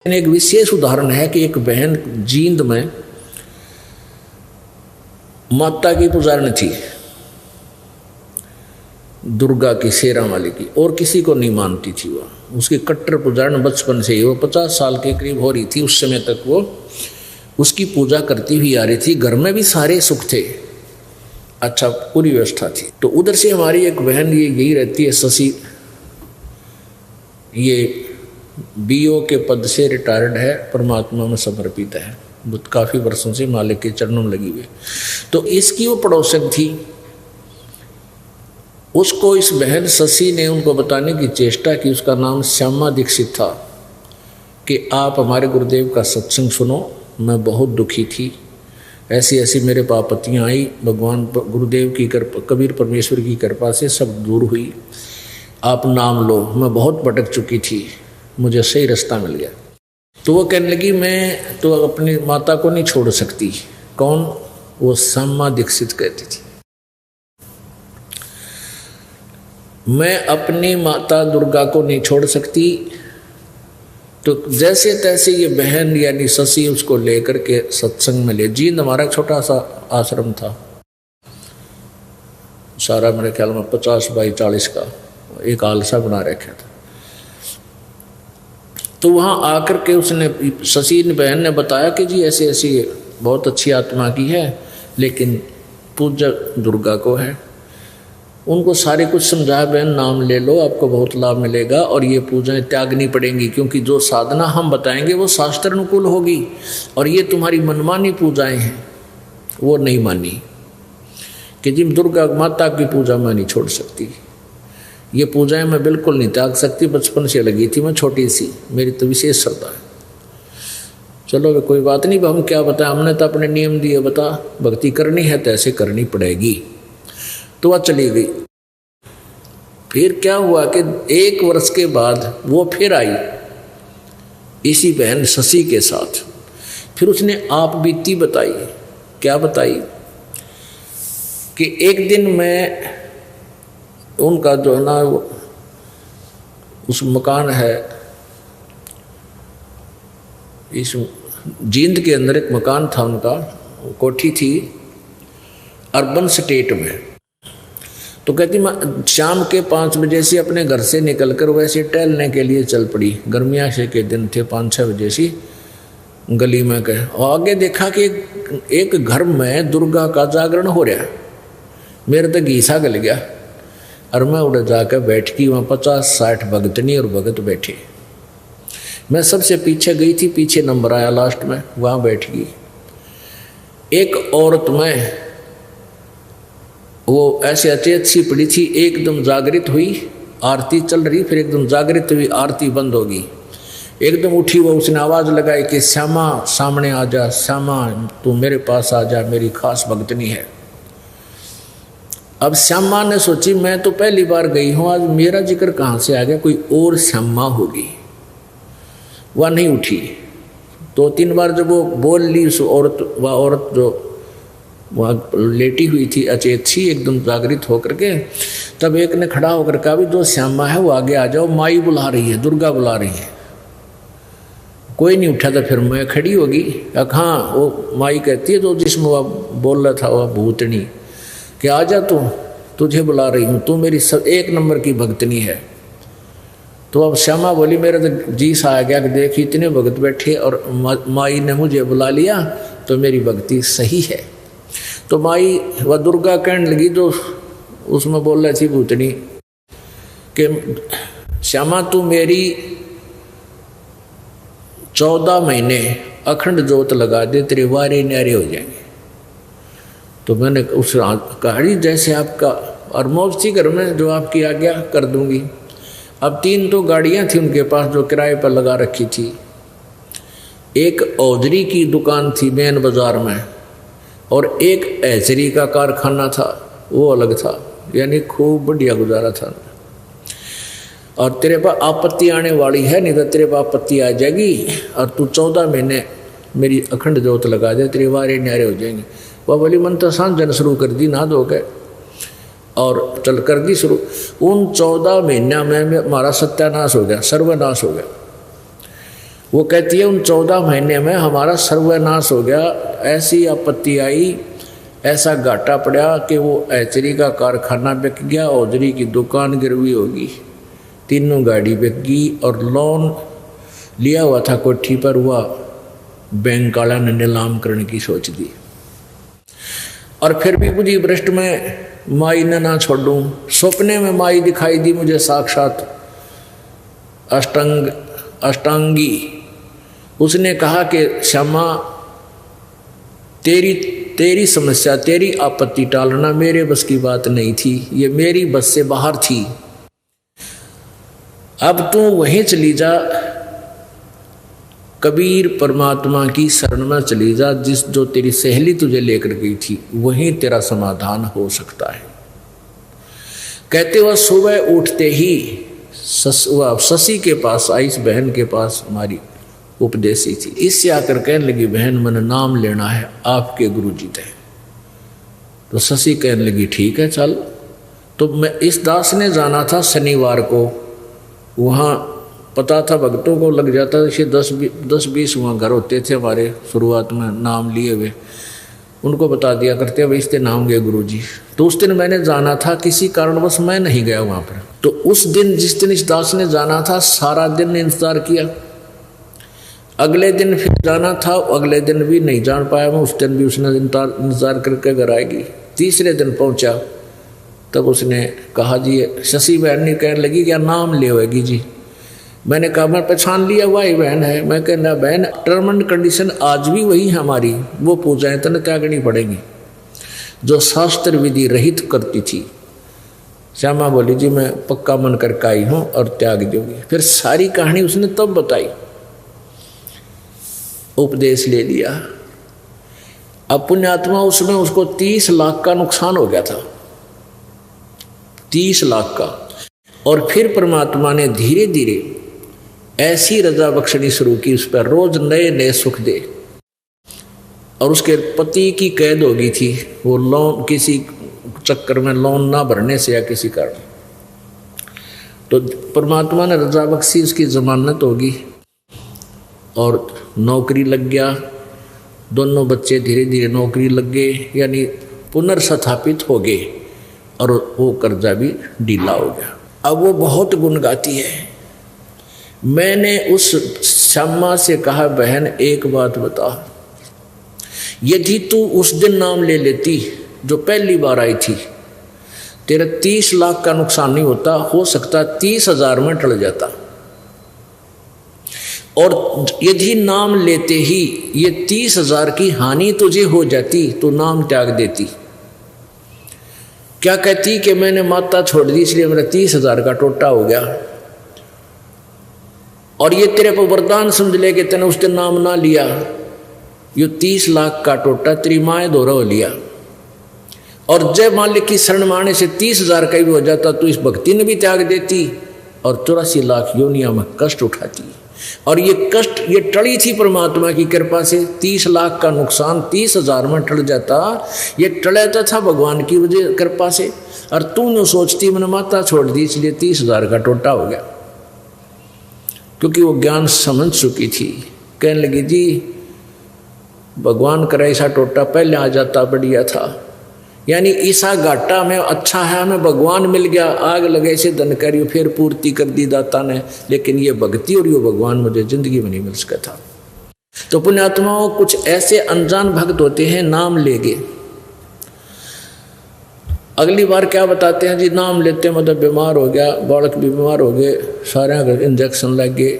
एक विशेष उदाहरण है कि एक बहन जींद में माता की पुजारन थी, दुर्गा की, शेरा वाली की, और किसी को नहीं मानती थी। वह उसकी कट्टर पुजारन बचपन से ही, वो 50 साल के करीब हो रही थी उस समय तक वो उसकी पूजा करती हुई आ रही थी। घर में भी सारे सुख थे, अच्छा पूरी व्यवस्था थी। तो उधर से हमारी एक बहन ये यही रहती है, शशि, ये बीओ के पद से रिटायर्ड है, परमात्मा में समर्पित है, काफ़ी वर्षों से मालिक के चरणों में लगी हुई। तो इसकी वो पड़ोसन थी, उसको इस बहन शशि ने उनको बताने की चेष्टा की, उसका नाम श्यामा दीक्षित था, कि आप हमारे गुरुदेव का सत्संग सुनो। मैं बहुत दुखी थी, ऐसी ऐसी मेरे पास आपत्तियाँ आई, भगवान गुरुदेव की कृपा, कबीर परमेश्वर की कृपा से सब दूर हुई, आप नाम लो। मैं बहुत भटक चुकी थी, मुझे सही रास्ता मिल गया। तो वो कहने लगी, मैं तो अपनी माता को नहीं छोड़ सकती। कौन? वो श्यामा दीक्षित कहती थी, मैं अपनी माता दुर्गा को नहीं छोड़ सकती। तो जैसे तैसे ये बहन यानी शशि उसको लेकर के सत्संग में ले। जींद हमारा छोटा सा आश्रम था, सारा मेरे ख्याल में 50 बाई 40 का एक आलसा बना रखा था। तो वहाँ आकर के उसने, शशि बहन ने बताया कि जी ऐसे ऐसी बहुत अच्छी आत्मा की है, लेकिन पूजा दुर्गा को है। उनको सारे कुछ समझाया, बहन नाम ले लो, आपको बहुत लाभ मिलेगा, और ये पूजाएं त्यागनी पड़ेंगी, क्योंकि जो साधना हम बताएंगे वो शास्त्र अनुकूल होगी, और ये तुम्हारी मनमानी पूजाएं हैं। वो नहीं मानी कि जी दुर्गा माता की पूजा मैं नहीं छोड़ सकती, ये पूजाएं मैं बिल्कुल नहीं त्याग सकती, बचपन से लगी थी मैं छोटी सी, मेरी तो विशेष श्रद्धा है। चलो कोई बात नहीं, हम क्या बताएं, हमने तो अपने नियम दिए, बता भक्ति करनी है तो ऐसे करनी पड़ेगी। तो वह चली गई। फिर क्या हुआ कि 1 वर्ष के बाद वो फिर आई इसी बहन शशि के साथ। फिर उसने आप बीती बताई। क्या बताई कि एक दिन मैं उनका जो है ना, उस मकान है, इस जींद के अंदर एक मकान था उनका, कोठी थी अर्बन स्टेट में। तो कहती मैं शाम के 5 बजे से अपने घर से निकलकर वैसे टहलने के लिए चल पड़ी। गर्मियाँ से के दिन थे, 5-6 बजे से गली में गए, और आगे देखा कि एक घर में दुर्गा का जागरण हो रहा है। मेरे तो घीसा गल गया, और मैं उड़ जाकर बैठ गई। वहाँ 50-60 भगतनी और भगत बैठे। मैं सबसे पीछे गई थी, पीछे नंबर आया लास्ट में, वहाँ बैठ गई। एक औरत में वो ऐसे अचेत सी पड़ी थी, एकदम जागृत हुई, आरती चल रही, फिर एकदम जागृत हुई, आरती बंद होगी, एकदम उठी वो, उसने आवाज़ लगाई कि श्यामा सामने आ जा, श्यामा तू मेरे पास आ जा, मेरी खास भगतनी है। अब श्यामा ने सोची मैं तो पहली बार गई हूँ, आज मेरा जिक्र कहाँ से आ गया, कोई और श्यामा होगी। वह नहीं उठी। 2-3 बार जब वो बोल ली उस औरत, वह औरत जो वहाँ लेटी हुई थी अचेत सी एकदम जागृत होकर के, तब एक ने खड़ा होकर कहा भी जो श्यामा है वो आगे आ जाओ, माई बुला रही है, दुर्गा बुला रही है। कोई नहीं उठा। था फिर मैं खड़ी होगी, हाँ वो माई कहती है जो जिसमें वह बोल रहा था वह भूतनी, कि आ जा तू, तुझे बुला रही हूँ, तू मेरी सब 1 नंबर की भगतनी है। तो अब श्यामा बोली मेरा तो जी सा आ गया कि देख इतने भगत बैठे और माई ने मुझे बुला लिया, तो मेरी भक्ति सही है। तो माई वह दुर्गा कहने लगी जो उसमें बोल रही थी भूतनी, कि श्यामा तू मेरी 14 महीने अखंड जोत लगा दे, तेरे वारे न्यारे हो जाएंगे। तो मैंने उस कहा जैसे आपका, और मौज थी घर में, जो आपकी आज्ञा कर दूंगी। अब 3 तो गाड़ियां थी उनके पास जो किराए पर लगा रखी थी। एक औजरी की दुकान थी मेन बाजार में, और एक ऐचरी का कारखाना था, वो अलग था, यानी खूब बढ़िया गुजारा था। और तेरे पास आपत्ति आने वाली है, नहीं तो तेरे पास आपत्ति आ जाएगी, और तू 14 महीने मेरी अखंड जोत लगा दे, तेरे वारे न्यारे हो जाएंगे। वह बोली मन तो सांझन शुरू कर दी, ना धो गए, और चल कर दी शुरू। उन 14 महीना में हमारा सत्यानाश हो गया, सर्वनाश हो गया। वो कहती है उन 14 महीने में हमारा सर्वनाश हो गया, ऐसी आपत्ति आई, ऐसा घाटा पड़ा कि वो ऐचरी का कारखाना बिक गया, औजरी की दुकान गिरवी होगी, तीनों गाड़ी बिक गई, और लोन लिया हुआ था कोठी पर, हुआ बैंक वाला ने नीलाम करने की सोच दी। और फिर भी बुद्धि भ्रष्ट में माई ने ना छोड़ूं, सपने में माई दिखाई दी मुझे साक्षात अष्टांगी। उसने कहा कि श्यामा तेरी समस्या, तेरी आपत्ति टालना मेरे बस की बात नहीं थी, ये मेरी बस से बाहर थी। अब तू वहीं चली जा, कबीर परमात्मा की शरण में चली जा, जो तेरी सहेली तुझे लेकर गई थी, वहीं तेरा समाधान हो सकता है। कहते हुए सुबह उठते ही शशि के पास आई, इस बहन के पास हमारी उपदेशी थी। इससे आकर कहने लगी, बहन मैंने नाम लेना है, आपके गुरुजी थे। तो शशि कहने लगी ठीक है चल। तो मैं इस दास ने जाना था शनिवार को, वहाँ पता था भक्तों को लग जाता था, 10-20 वहाँ घर होते थे हमारे शुरुआत में नाम लिए हुए, उनको बता दिया करते भाई इसके नाम गए गुरुजी। तो उस दिन मैंने जाना था, किसी कारणवश मैं नहीं गया वहाँ पर। तो उस दिन जिस दिन इस दास ने जाना था, सारा दिन इंतजार किया। अगले दिन फिर जाना था, अगले दिन भी नहीं जान पाया मैं, उस दिन भी उसने इंतजार करके घर आएगी। तीसरे दिन पहुंचा, तब उसने कहा जी, शशि बहन ने कहने लगी क्या नाम ले होगी जी। मैंने कहा मैं पहचान लिया वही बहन है। मैं कहना बहन टर्म एंड कंडीशन आज भी वही है हमारी, वो पूजाएं तने त्यागनी पड़ेगी जो शास्त्र विधि रहित करती थी। श्यामा बोली जी मैं पक्का मन करके आई हूँ और त्याग दूंगी। फिर सारी कहानी उसने तब बताई, उपदेश ले लिया। अब पुण्यात्मा उसमें उसको 30 लाख का नुकसान हो गया था, 30 लाख का। और फिर परमात्मा ने धीरे धीरे ऐसी रजा बख्शनी शुरू की, उस पर रोज नए नए सुख दे। और उसके पति की कैद हो गई थी, वो लोन किसी चक्कर में लोन ना भरने से या किसी कारण, तो परमात्मा ने रजा बख्शी, उसकी जमानत होगी और नौकरी लग गया। दोनों बच्चे धीरे धीरे नौकरी लग गए, यानी पुनर्स्थापित हो गए, और वो कर्जा भी ढीला हो गया। अब वो बहुत गुण गाती है। मैंने उस श्यामा से कहा बहन एक बात बता, यदि तू उस दिन नाम ले लेती जो पहली बार आई थी, तेरा 30 लाख का नुकसान नहीं होता, हो सकता 30,000 में टल जाता। और यदि नाम लेते ही ये 30,000 की हानि तुझे हो जाती तो नाम त्याग देती। क्या कहती कि मैंने माता छोड़ दी इसलिए मेरा 30,000 का टोटा हो गया, और ये तेरे को वरदान समझ ले कि तेने उस दिन नाम ना लिया, ये 30 लाख का टोटा तेरी माए दोहरा हो लिया। और जय मालिक की शरण माने से 30,000 का भी हो जाता तो इस भक्ति ने भी त्याग देती और 84 लाख योनिया में कष्ट उठाती। और ये कष्ट ये टली थी परमात्मा की कृपा से। 30 लाख का नुकसान 30,000 में टल जाता, ये टलता था भगवान की वजह कृपा से। और तू न सोचती मैंने माता छोड़ दी इसलिए 30,000 का टोटा हो गया, क्योंकि वो ज्ञान समझ चुकी थी। कहने लगी जी भगवान करे ऐसा टोटा पहले आ जाता बढ़िया था, यानी ईसा घाटा में अच्छा है हमें भगवान मिल गया, आग लगे से धन करियो फिर पूर्ति कर दी दाता ने, लेकिन ये भक्ति और ये भगवान मुझे जिंदगी में नहीं मिल सका था। तो पुण्यात्माओं कुछ ऐसे अनजान भक्त होते हैं, नाम लेंगे, अगली बार क्या बताते हैं जी नाम लेते मतलब बीमार हो गया, बालक भी बीमार हो गए, सारे इंजेक्शन लग गए,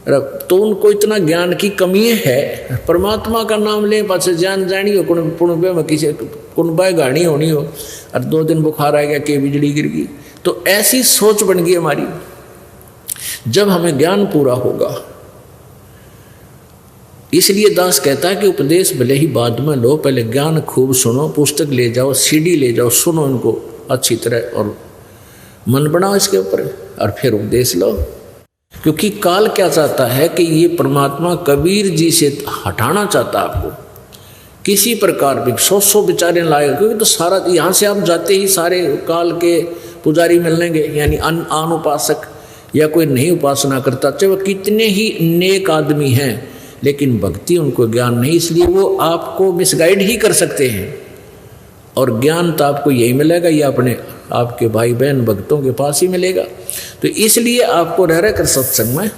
तो उनको इतना ज्ञान की कमी है। परमात्मा का नाम ले पास जान जानी हो कुणबे में किसी कुणबाई गाड़ी होनी हो और 2 दिन बुखार आ गया कि बिजली गिर गई, तो ऐसी सोच बन गई हमारी। जब हमें ज्ञान पूरा होगा, इसलिए दास कहता है कि उपदेश भले ही बाद में लो, पहले ज्ञान खूब सुनो, पुस्तक ले जाओ, सीडी ले जाओ, सुनो इनको अच्छी तरह और मन बनाओ इसके ऊपर और फिर उपदेश लो। क्योंकि काल क्या चाहता है कि ये परमात्मा कबीर जी से हटाना चाहता आपको किसी प्रकार भी। 100 बेचारे लाएगा, क्योंकि तो सारा यहाँ से आप जाते ही सारे काल के पुजारी मिलेंगे, यानी अनुपासक, या कोई नहीं उपासना करता, चाहे वह कितने ही नेक आदमी हैं, लेकिन भक्ति उनको ज्ञान नहीं, इसलिए वो आपको मिसगाइड ही कर सकते हैं। और ज्ञान तो आपको यही मिलेगा या अपने आपके भाई बहन भक्तों के पास ही मिलेगा। तो इसलिए आपको रह रह कर सत्संग में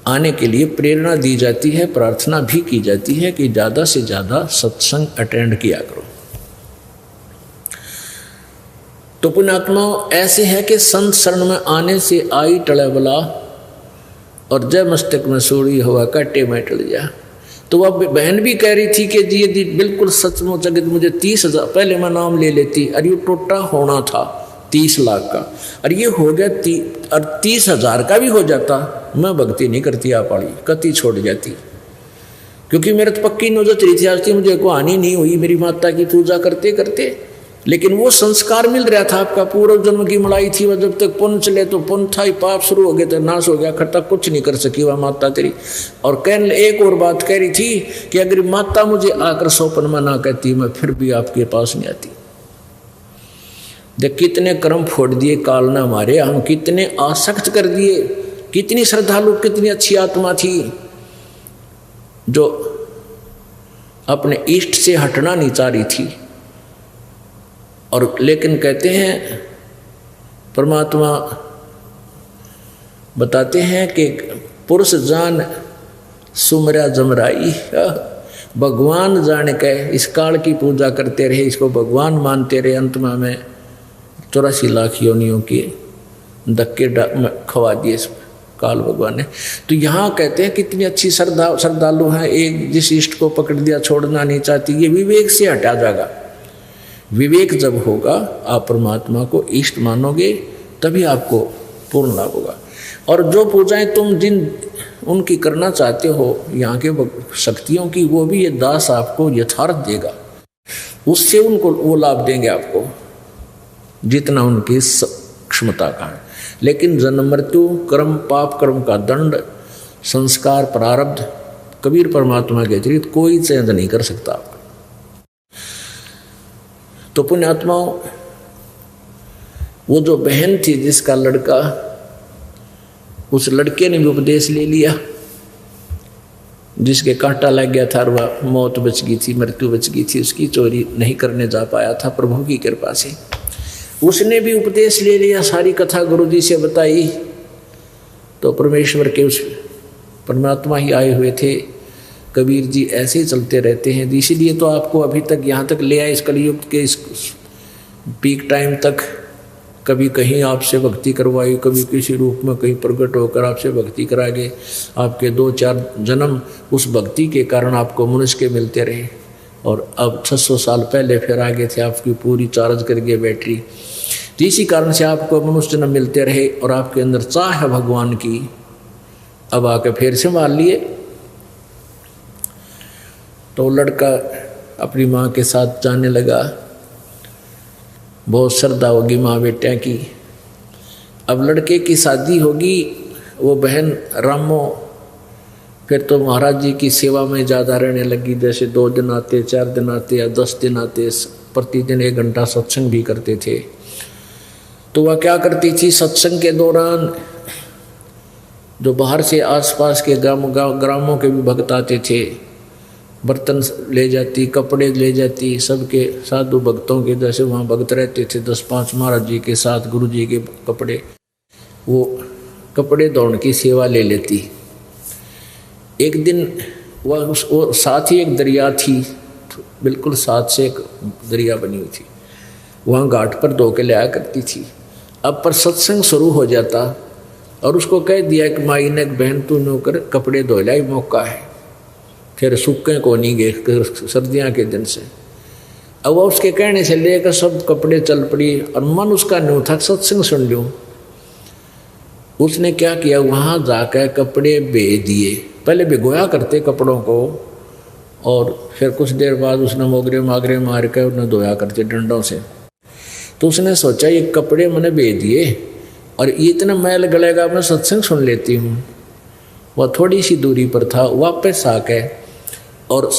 आने के लिए प्रेरणा दी जाती है, प्रार्थना भी की जाती है कि ज़्यादा से ज़्यादा सत्संग अटेंड किया करो। तो पुण्यात्माओं, ऐसे है कि संत शरण में आने से आई टले बला, और जय मस्तक में सोड़ी हुआ काटे में टल जा। तो वह बहन भी कह रही थी कि जी यदि बिल्कुल सचमुच अगर मुझे 30,000 पहले मैं नाम ले लेती, अरे ये टोटा होना था 30 लाख का, और ये हो गया 30,000 का भी हो जाता, मैं भक्ति नहीं करती आप वाली, कति छोड़ जाती। क्योंकि मेरे तो पक्की नौजत रही थी, आज तक मुझे को हानि नहीं हुई मेरी माता की पूजा करते करते, लेकिन वो संस्कार मिल रहा था, आपका पूर्व जन्म की मलाई थी, वह जब तक पुण्य चले तो पुण्य था ही, पाप शुरू हो गए तो नाश हो गया, खट्टा कुछ नहीं कर सकी वह माता तेरी। और एक और बात कह रही थी कि अगर माता मुझे आकर सौपन में ना कहती, मैं फिर भी आपके पास नहीं आती। देख कितने कर्म फोड़ दिए काल ने हमारे, हम कितने आसक्त कर दिए, कितनी श्रद्धालु, कितनी अच्छी आत्मा थी जो अपने इष्ट से हटना नहीं चाह रही थी। और लेकिन कहते हैं परमात्मा बताते हैं कि पुरुष जान सुमरा जमराई, भगवान जान के इस काल की पूजा करते रहे, इसको भगवान मानते रहे, अंत में हमें 84 लाख योनियों के धक्के खवा दिए काल भगवान ने। तो यहाँ कहते हैं कितनी अच्छी श्रद्धालु हैं, एक जिस इष्ट को पकड़ दिया छोड़ना नहीं चाहती, ये विवेक से हटा जाएगा। विवेक जब होगा, आप परमात्मा को इष्ट मानोगे, तभी आपको पूर्ण लाभ होगा। और जो पूजाएं तुम जिन उनकी करना चाहते हो यहाँ के शक्तियों की, वो भी ये दास आपको यथार्थ देगा, उससे उनको वो लाभ देंगे आपको जितना उनकी क्षमता का है। लेकिन जन्म मृत्यु, कर्म, पाप कर्म का दंड, संस्कार, प्रारब्ध कबीर परमात्मा के अतिरिक्त कोई चेंज नहीं कर सकता आपको। तो पुण्यात्माओं, वो जो बहन थी जिसका लड़का, उस लड़के ने भी उपदेश ले लिया, जिसके कांटा लग गया था और वह मौत बच गई थी, मृत्यु बच गई थी, उसकी चोरी नहीं करने जा पाया था प्रभु की कृपा से, उसने भी उपदेश ले लिया, सारी कथा गुरु जी से बताई। तो परमेश्वर के उस परमात्मा ही आए हुए थे, कबीर जी ऐसे ही चलते रहते हैं। इसीलिए तो आपको अभी तक यहाँ तक ले आए, इस कलयुग के इस पीक टाइम तक। कभी कहीं आपसे भक्ति करवाई, कभी किसी रूप में कहीं प्रकट होकर आपसे भक्ति करा गए। आपके 2-4 जन्म उस भक्ति के कारण आपको मनुष्य के मिलते रहे, और अब 600 साल पहले फिर आगे थे आपकी पूरी चार्ज करके बैटरी। तो इसी कारण से आपको मनुष्य जन्म मिलते रहे, और आपके अंदर चाह है भगवान की, अब आके फिर से मान लिए। तो लड़का अपनी माँ के साथ जाने लगा, बहुत श्रद्धा होगी माँ बेटिया की। अब लड़के की शादी होगी, वो बहन रामो फिर तो महाराज जी की सेवा में ज़्यादा रहने लगी। जैसे 2 दिन आते, 4 दिन आते या 10 दिन आते, प्रतिदिन 1 घंटा सत्संग भी करते थे। तो वह क्या करती थी, सत्संग के दौरान जो बाहर से आसपास के ग्रामों के भी भक्त आते थे, बर्तन ले जाती, कपड़े ले जाती, सबके साधु भक्तों के जैसे वहाँ भक्त रहते थे 10-5 महाराज जी के साथ, गुरु जी के कपड़े, वो कपड़े धोने की सेवा ले लेती। एक दिन वो साथ ही एक दरिया थी, बिल्कुल साथ से एक दरिया बनी हुई थी, वहाँ घाट पर धो के लाया करती थी। अब पर सत्संग शुरू हो जाता और उसको कह दिया कि माई ने बहन तू नौकर कपड़े धो लाई, मौका है, फिर सूखे को नहीं गए सर्दियाँ के दिन से। अब वह उसके कहने से लेकर सब कपड़े चल पड़ी, और मन उसका न्यू था सत्संग सुन लूँ। उसने क्या किया, वहाँ जाकर कपड़े भेज दिए, पहले भिगोया करते कपड़ों को, और फिर कुछ देर बाद उसने मोगरे मागरे मार कर उन्हें धोया करते डंडों से। तो उसने सोचा ये कपड़े मैंने भेज दिए और ये इतना मैल गलेगा, मैं सत्संग सुन लेती हूँ। वह थोड़ी सी दूरी पर था, वापस आके और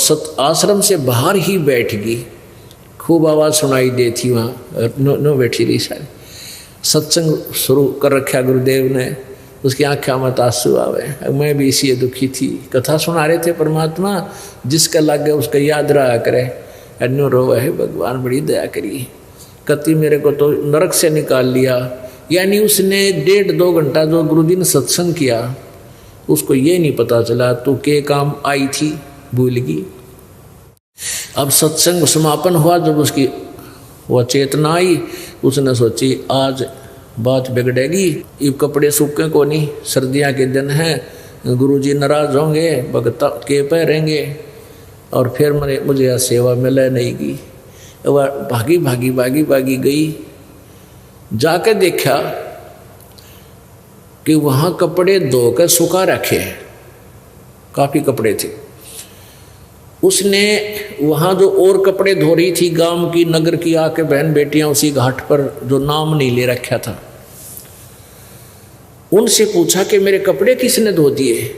आश्रम से बाहर ही बैठ गई। खूब आवाज़ सुनाई देती वहाँ, नो बैठी रही सारी। सत्संग शुरू कर रखा गुरुदेव ने, उसकी आँखों में आंसू आवे। मैं भी इसी दुखी थी। कथा सुना रहे थे परमात्मा जिसका लग गया उसका याद रहा करे, अन्य रो है भगवान बड़ी दया करी। कति मेरे को तो नरक से निकाल लिया। यानी उसने 1.5-2 घंटा जो गुरुजी ने सत्संग किया उसको ये नहीं पता चला तू के काम आई थी, भूल गई। अब सत्संग समापन हुआ, जब उसकी वह चेतना आई, उसने सोची आज बात बिगड़ेगी। ये कपड़े सूखे को नहीं, सर्दियाँ के दिन हैं, गुरुजी नाराज होंगे, भगत के पहरेंगे और फिर मुझे यह सेवा मिले नहीं की। वह भागी गई। जाके देखा कि वहाँ कपड़े धोकर सुखा रखे हैं, काफ़ी कपड़े थे। उसने वहाँ जो और कपड़े धो रही थी गांव की नगर की आके बहन बेटियां उसी घाट पर जो नाम नहीं ले रखा था, उनसे पूछा कि मेरे कपड़े किसने धो दिए।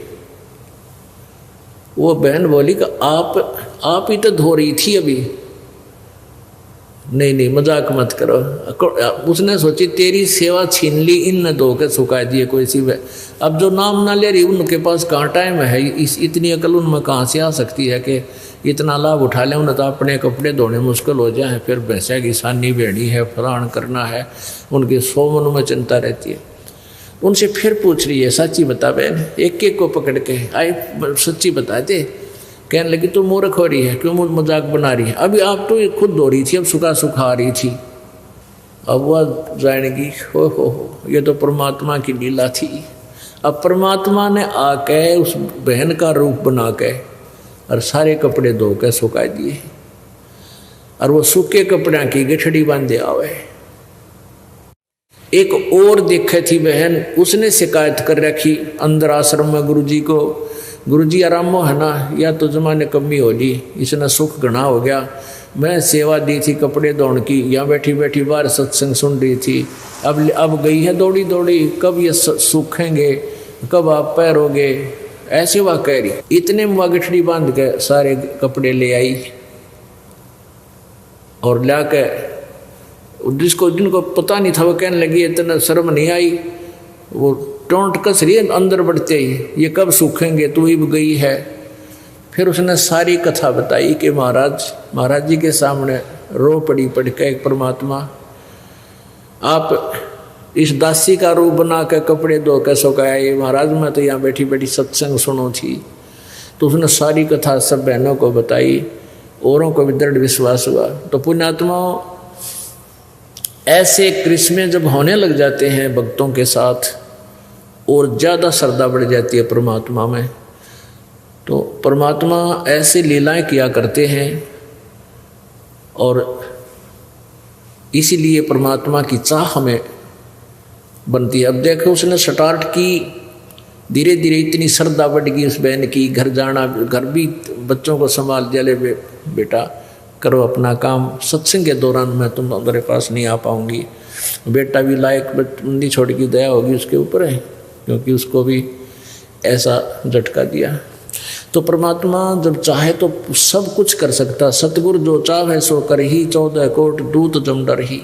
वो बहन बोली कि आप ही तो धो रही थी अभी। नहीं मजाक मत करो। उसने सोची तेरी सेवा छीन ली, इन न धो के सुखा दिए कोई सी। अब जो नाम ना ले रही उनके पास कहाँ टाइम है, इतनी अकल उनमें कहाँ से आ सकती है कि इतना लाभ उठा लें। उन्हें तो अपने कपड़े धोने मुश्किल हो जाए, फिर भैंसा की सानी बेड़ी है, फलान करना है, उनके 100 मन में चिंता रहती है। उनसे फिर पूछ रही है सच्ची बता बहन, एक को पकड़ के आए सच्ची बता दे। कहने लगी तू मूर्ख हो रही है, क्यों मजाक बना रही है, अभी आप तो खुद धो रही थी, अब सुखा रही थी। अब वह जानेगी हो ये तो परमात्मा की लीला थी। अब परमात्मा ने आके उस बहन का रूप बना के और सारे कपड़े धो के सुखा दिए, और वो सूखे कपड़े की गठड़ी बांधे आवे। एक और देखे थी बहन, उसने शिकायत कर रखी अंदर आश्रम में गुरुजी को, गुरुजी आरामो है ना, या तो जमाने कमी हो ली, इसने सुख घना हो गया। मैं सेवा दी थी कपड़े धोने की, यहाँ बैठी बैठी बाहर सत्संग सुन रही थी, अब गई है दौड़ी दौड़ी, कब ये सूखेंगे, कब आप पैरोगे, ऐसे वह कह रही। इतने में वह गठड़ी बांध के सारे कपड़े ले आई और ला के जिनको पता नहीं था वो कहने लगी इतना शर्म नहीं आई, वो टोंट कस रही है अंदर बढ़ते ही, ये कब सूखेंगे, तू ही गई है। फिर उसने सारी कथा बताई कि महाराज जी के सामने रो पड़ के परमात्मा आप इस दासी का रूप बना के कपड़े धो के सुखाए, महाराज मैं तो यहाँ बैठी बैठी सत्संग सुनो थी। तो उसने सारी कथा सब बहनों को बताई, औरों को भी दृढ़ विश्वास हुआ। तो पुण्यात्मा ऐसे क्रिस्में जब होने लग जाते हैं भक्तों के साथ और ज़्यादा श्रद्धा बढ़ जाती है परमात्मा में, तो परमात्मा ऐसी लीलाएं किया करते हैं और इसीलिए परमात्मा की चाह हमें बनती है। अब देखो उसने स्टार्ट की, धीरे धीरे इतनी श्रद्धा बढ़ गई उस बहन की, घर जाना, घर भी बच्चों को संभाल दिया, ले बेटा करो अपना काम, सत्संग के दौरान मैं तुम्हारे पास नहीं आ पाऊंगी। बेटा भी लायक बंदी छोड़ की दया होगी उसके ऊपर है, क्योंकि उसको भी ऐसा झटका दिया। तो परमात्मा जब चाहे तो सब कुछ कर सकता। सतगुरु जो चाहे सो कर ही, 14 कोट दूत जम डर ही,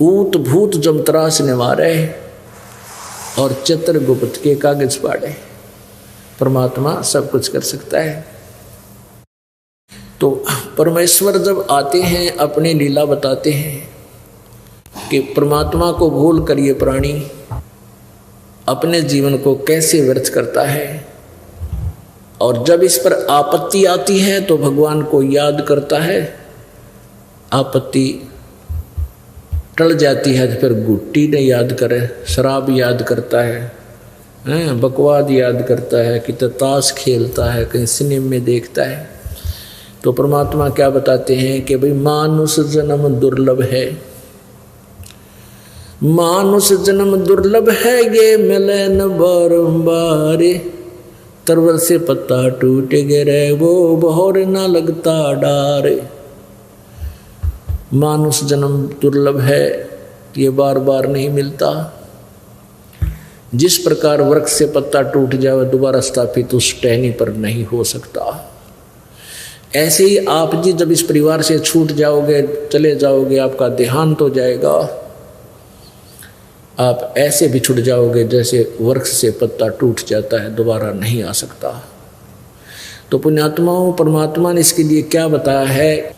ऊत भूत जम त्रास निवारे और चित्रगुप्त के कागज पाड़े। परमात्मा सब कुछ कर सकता है। तो परमेश्वर जब आते हैं अपनी लीला बताते हैं कि परमात्मा को भूल कर ये प्राणी अपने जीवन को कैसे व्यर्थ करता है, और जब इस पर आपत्ति आती है तो भगवान को याद करता है, आपत्ति टल जाती है तो फिर गुट्टी ने याद करे, शराब याद करता है, बकवाद याद करता है, कि ताश खेलता है, कहीं सिनेमा में देखता है। तो परमात्मा क्या बताते हैं कि भाई मानुष जन्म दुर्लभ है, मानुष जन्म दुर्लभ है, ये मिले न बारंबार, तरवर से पत्ता टूट गिरे वो बहोर न लगता डार। मानुष जन्म दुर्लभ है, ये बार बार नहीं मिलता। जिस प्रकार वृक्ष से पत्ता टूट जाए दोबारा स्थापित उस टहनी पर नहीं हो सकता, ऐसे ही आप जी जब इस परिवार से छूट जाओगे, चले जाओगे, आपका देहांत हो जाएगा, आप ऐसे बिछुड़ जाओगे जैसे वृक्ष से पत्ता टूट जाता है, दोबारा नहीं आ सकता। तो पुण्यात्माओं, परमात्मा ने इसके लिए क्या बताया है?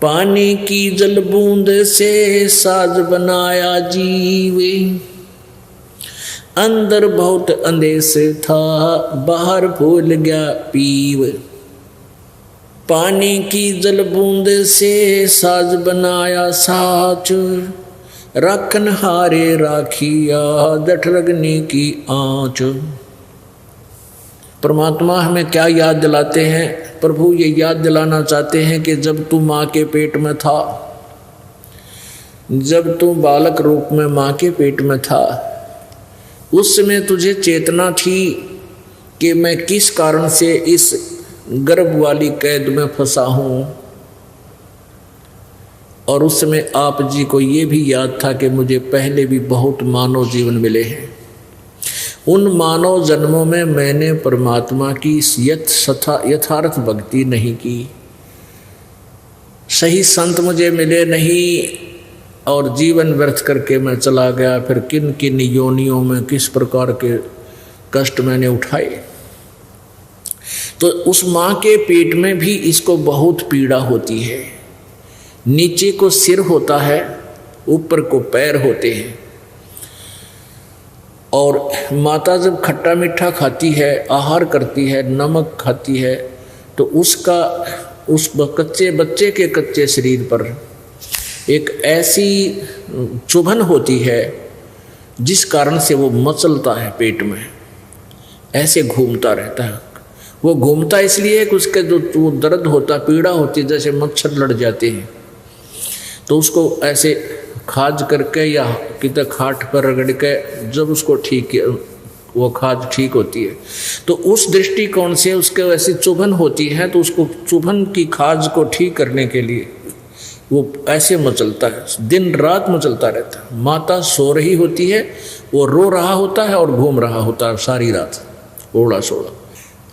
पानी की जल बूंद से साज बनाया जीवे, अंदर बहुत अंदेश था, बाहर भूल गया पीव। पानी की जल बूंद से साज बनाया साच, राखन हारे राखिया जठ रगनी की आँच। परमात्मा हमें क्या याद दिलाते हैं? प्रभु ये याद दिलाना चाहते हैं कि जब तू माँ के पेट में था, जब तू बालक रूप में माँ के पेट में था, उस समय तुझे चेतना थी कि मैं किस कारण से इस गर्भ वाली कैद में फंसा हूँ। और उस समय आप जी को ये भी याद था कि मुझे पहले भी बहुत मानव जीवन मिले हैं। उन मानव जन्मों में मैंने परमात्मा की यथार्थ भक्ति नहीं की, सही संत मुझे मिले नहीं, और जीवन व्यर्थ करके मैं चला गया। फिर किन किन योनियों में किस प्रकार के कष्ट मैंने उठाए। तो उस माँ के पेट में भी इसको बहुत पीड़ा होती है। नीचे को सिर होता है, ऊपर को पैर होते हैं। और माता जब खट्टा मीठा खाती है, आहार करती है, नमक खाती है, तो उसका उस कच्चे बच्चे के कच्चे शरीर पर एक ऐसी चुभन होती है जिस कारण से वो मचलता है, पेट में ऐसे घूमता रहता है। वो घूमता इसलिए कि उसके जो दर्द होता, पीड़ा होती, जैसे मच्छर लड़ जाते हैं, तो उसको ऐसे खाज करके या कितने खाट पर रगड़ के जब उसको ठीक, वो खाज ठीक होती है, तो उस दृष्टिकोण से उसके वैसी चुभन होती है, तो उसको चुभन की खाज को ठीक करने के लिए वो ऐसे मचलता है, दिन रात मचलता रहता है। माता सो रही होती है, वो रो रहा होता है और घूम रहा होता है सारी रात, ओड़ा सोड़ा।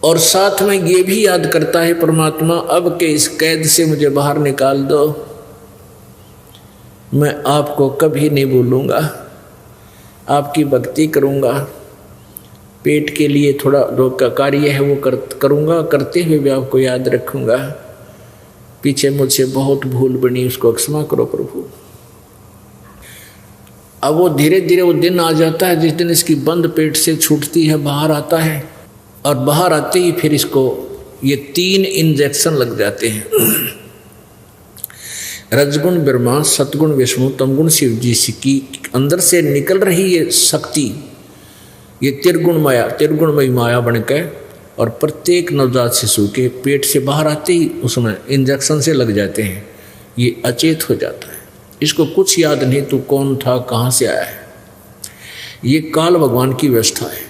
और साथ में ये भी याद करता है परमात्मा, अब के इस कैद से मुझे बाहर निकाल दो, मैं आपको कभी नहीं भूलूंगा, आपकी भक्ति करूंगा, पेट के लिए थोड़ा जो कार्य है वो करूंगा, करते हुए भी आपको याद रखूंगा। पीछे मुझसे बहुत भूल बनी, उसको क्षमा करो प्रभु। अब वो धीरे धीरे वो दिन आ जाता है जिस दिन इसकी बंद पेट से छूटती है, बाहर आता है, और बाहर आते ही फिर इसको ये 3 इंजेक्शन लग जाते हैं। रजगुण ब्रह्मा, सतगुण विष्णु, तमगुण शिव जी की अंदर से निकल रही ये शक्ति, ये त्रिगुणमयी माया बनकर, और प्रत्येक नवजात शिशु के पेट से बाहर आते ही उसमें इंजेक्शन से लग जाते हैं, ये अचेत हो जाता है। इसको कुछ याद नहीं तू कौन था, कहाँ से आया है, ये काल भगवान की व्यवस्था है।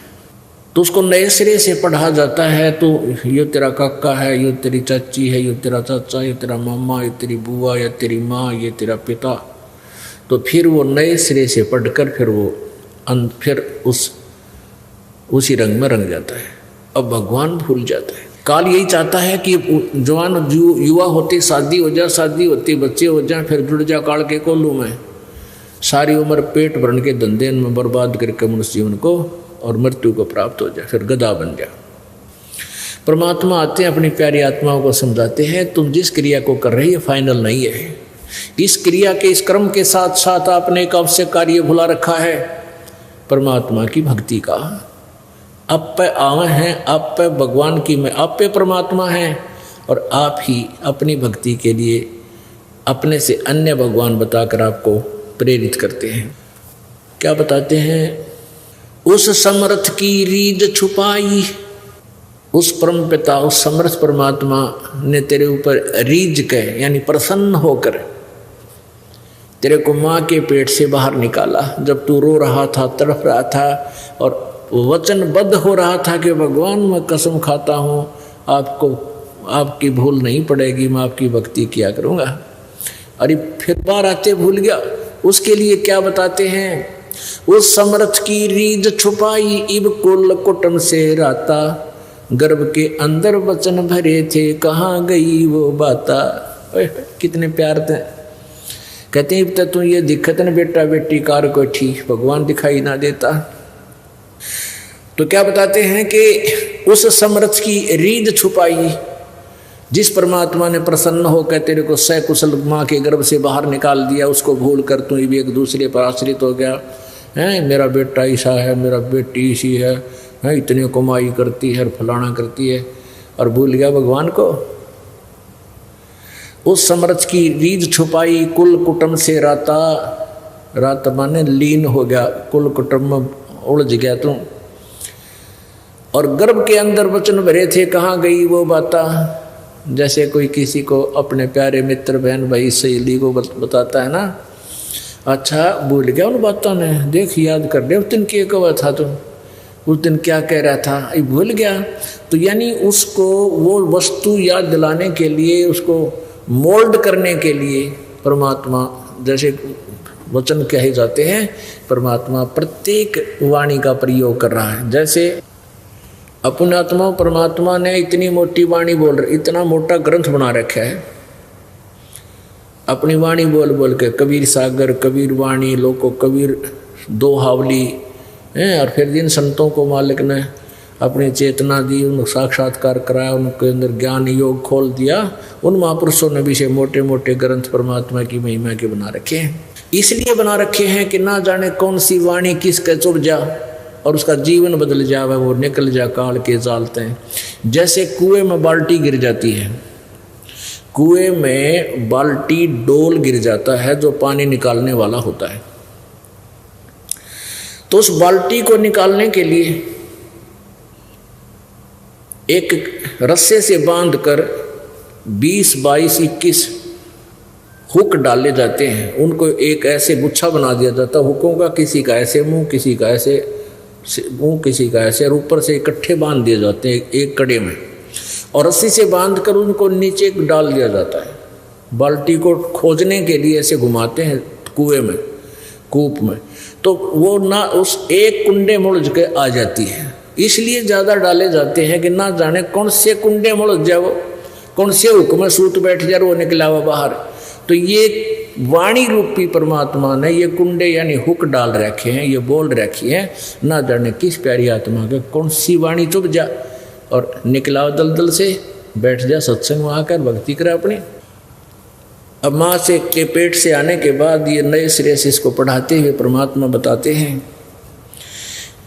तो उसको नए सिरे से पढ़ा जाता है, तो ये तेरा काका है, ये तेरी चाची है, ये तेरा चाचा, ये तेरा मामा, ये तेरी बुआ, ये तेरी माँ, ये तेरा पिता। तो फिर वो नए सिरे से पढ़कर फिर उसी रंग में रंग जाता है। अब भगवान भूल जाता है। काल यही चाहता है कि जवान युवा होते शादी हो जाए, शादी होती बच्चे हो जाए, फिर जुड़ जा काल के कोलू में, सारी उम्र पेट भरने के धंधे में बर्बाद करके मनुष्य जीवन को और मृत्यु को प्राप्त हो जाए, फिर गधा बन जाए। परमात्मा आते हैं, अपनी प्यारी आत्माओं को समझाते हैं, तुम जिस क्रिया को कर रही है फाइनल नहीं है। इस क्रिया के, इस कर्म के साथ साथ आपने एक आवश्यक कार्य भुला रखा है, परमात्मा की भक्ति का। आप पे आवे हैं, आप पे भगवान की में, आप पे परमात्मा है, और आप ही अपनी भक्ति के लिए अपने से अन्य भगवान बताकर आपको प्रेरित करते हैं। क्या बताते हैं? उस समर्थ की रीझ छुपाई, उस परम पिता, उस समर्थ परमात्मा ने तेरे ऊपर रीझ के यानी प्रसन्न होकर तेरे को माँ के पेट से बाहर निकाला, जब तू रो रहा था, तड़प रहा था और वचनबद्ध हो रहा था कि भगवान मैं कसम खाता हूँ आपको, आपकी भूल नहीं पड़ेगी, मैं आपकी भक्ति किया करूँगा। अरे फिर बार आते भूल गया। उसके लिए क्या बताते हैं? उस समर्थ की रीझ छुपाई, इब कुल कुटुम से राता, गर्भ के अंदर वचन भरे थे, कहाँ गई वो बाता। कितने प्यार थे। कहते हैं तब तू ये दिक्कत न बेटा बेटी कार को ठीक भगवान दिखाई ना देता। तो क्या बताते हैं कि उस समरथ की रीढ़ छुपाई जिस परमात्मा ने प्रसन्न होकर तेरे को सकुशल माँ के गर्भ से बाहर निकाल दिया, उसको भूल कर तू भी एक दूसरे पर आश्रित हो गया है। मेरा बेटा ऐसा है, मेरा बेटी ऐसी है, इतनी कमाई करती है, फलाना करती है, और भूल गया भगवान को। उस समरथ की रीढ़ छुपाई कुल कुटुंब से राता, रात माने लीन हो गया, कुल कुटुंब में उलझ गया तू। और गर्भ के अंदर वचन भरे थे, कहाँ गई वो बाता। जैसे कोई किसी को अपने प्यारे मित्र बहन भाई सहेली को बताता है ना, अच्छा भूल गया उन बातों ने, देख याद कर ले उस दिन क्या कहा था, तुम उस दिन क्या कह रहा था, ये भूल गया। तो यानी उसको वो वस्तु याद दिलाने के लिए, उसको मोल्ड करने के लिए परमात्मा, जैसे वचन कहे जाते हैं, परमात्मा प्रत्येक वाणी का प्रयोग कर रहा है। जैसे अपने आत्मा परमात्मा ने इतनी मोटी वाणी बोल रही, इतना मोटा ग्रंथ बना रखा है, अपनी वाणी बोल बोल के, कबीर सागर, कबीर वाणी, लोको कबीर दो हावली हैं। और फिर जिन संतों को मालिक ने अपनी चेतना दी, उन साक्षात्कार कराया, उनके अंदर ज्ञान योग खोल दिया, उन महापुरुषों ने भी से मोटे मोटे ग्रंथ परमात्मा की महिमा के बना रखे हैं। इसलिए बना रखे हैं कि ना जाने कौन सी वाणी किसके चुभ जा और उसका जीवन बदल जावे, वो निकल जा काल के जालते हैं। जैसे कुएं में बाल्टी गिर जाती है, कुएं में बाल्टी डोल गिर जाता है जो पानी निकालने वाला होता है, तो उस बाल्टी को निकालने के लिए एक रस्से से बांधकर 20, 22, 21 हुक डाले जाते हैं। उनको एक ऐसे गुच्छा बना दिया जाता है हुकों का, किसी का ऐसे मुंह, किसी का ऐसे मुंह, किसी का ऐसे, और ऊपर से इकट्ठे बांध दिए जाते हैं एक कड़े में, और रस्सी से बांधकर उनको नीचे डाल दिया जाता है। बाल्टी को खोजने के लिए ऐसे घुमाते हैं कुएं में, कूप में, तो वो ना उस एक कुंडे में उलझ के आ जाती है। इसलिए ज़्यादा डाले जाते हैं कि ना जाने कौन से कुंडे में उलझ जाए, वो कौन से हुक में सूत बैठ जाए, वो निकला हुआ बाहर। तो ये वाणी रूपी परमात्मा ने ये कुंडे यानी हुक डाल रखे हैं, ये बोल रखी है, ना जाने किस प्यारी आत्मा के कौन सी वाणी चुभ जा और निकला दलदल से बैठ जा, सत्संग में आकर भक्ति करे अपनी। अब माँ से के पेट से आने के बाद ये नए सिरे से इसको पढ़ाते हुए परमात्मा बताते हैं,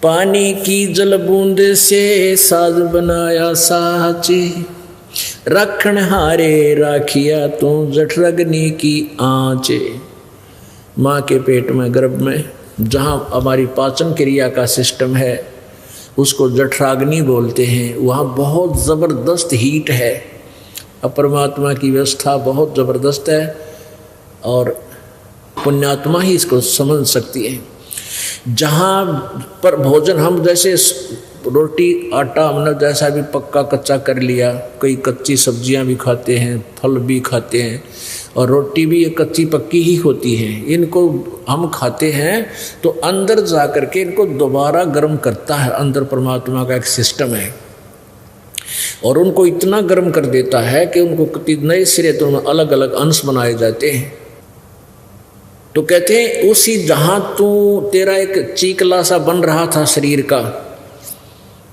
पानी की जल बूंद से साज बनाया साचे, रखण हारे राखिया तू जठरग्नि की आँचे। माँ के पेट में, गर्भ में, जहाँ हमारी पाचन क्रिया का सिस्टम है उसको जठराग्नि बोलते हैं, वहाँ बहुत ज़बरदस्त हीट है। अब परमात्मा की व्यवस्था बहुत ज़बरदस्त है और पुण्यात्मा ही इसको समझ सकती है। जहाँ पर भोजन हम जैसे रोटी आटा हमने जैसा भी पक्का कच्चा कर लिया, कई कच्ची सब्जियां भी खाते हैं, फल भी खाते हैं, और रोटी भी कच्ची पक्की ही होती है। इनको हम खाते हैं तो अंदर जा कर के इनको दोबारा गर्म करता है, अंदर परमात्मा का एक सिस्टम है, और उनको इतना गर्म कर देता है कि उनको नए सिरे तो अलग अलग अंश बनाए जाते हैं। तो कहते हैं उसी जहाँ तू तेरा एक चीकला सा बन रहा था शरीर का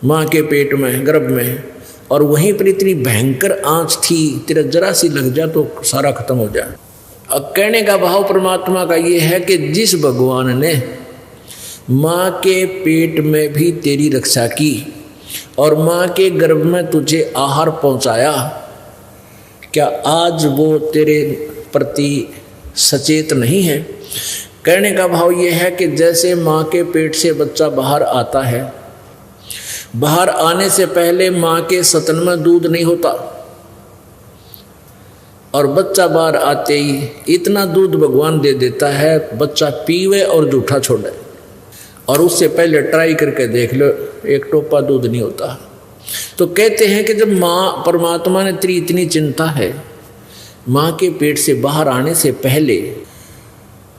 माँ के पेट में, गर्भ में, और वहीं पर इतनी भयंकर आँच थी, तेरा जरा सी लग जा तो सारा खत्म हो जाए। अब कहने का भाव परमात्मा का ये है कि जिस भगवान ने माँ के पेट में भी तेरी रक्षा की और माँ के गर्भ में तुझे आहार पहुँचाया, क्या आज वो तेरे प्रति सचेत नहीं है? कहने का भाव ये है कि जैसे माँ के पेट से बच्चा बाहर आता है, बाहर आने से पहले माँ के स्तन में दूध नहीं होता, और बच्चा बाहर आते ही इतना दूध भगवान दे देता है बच्चा पीवे और जूठा छोड़े, और उससे पहले ट्राई करके देख लो एक टोपा दूध नहीं होता। तो कहते हैं कि जब माँ परमात्मा ने तेरी इतनी चिंता है माँ के पेट से बाहर आने से पहले,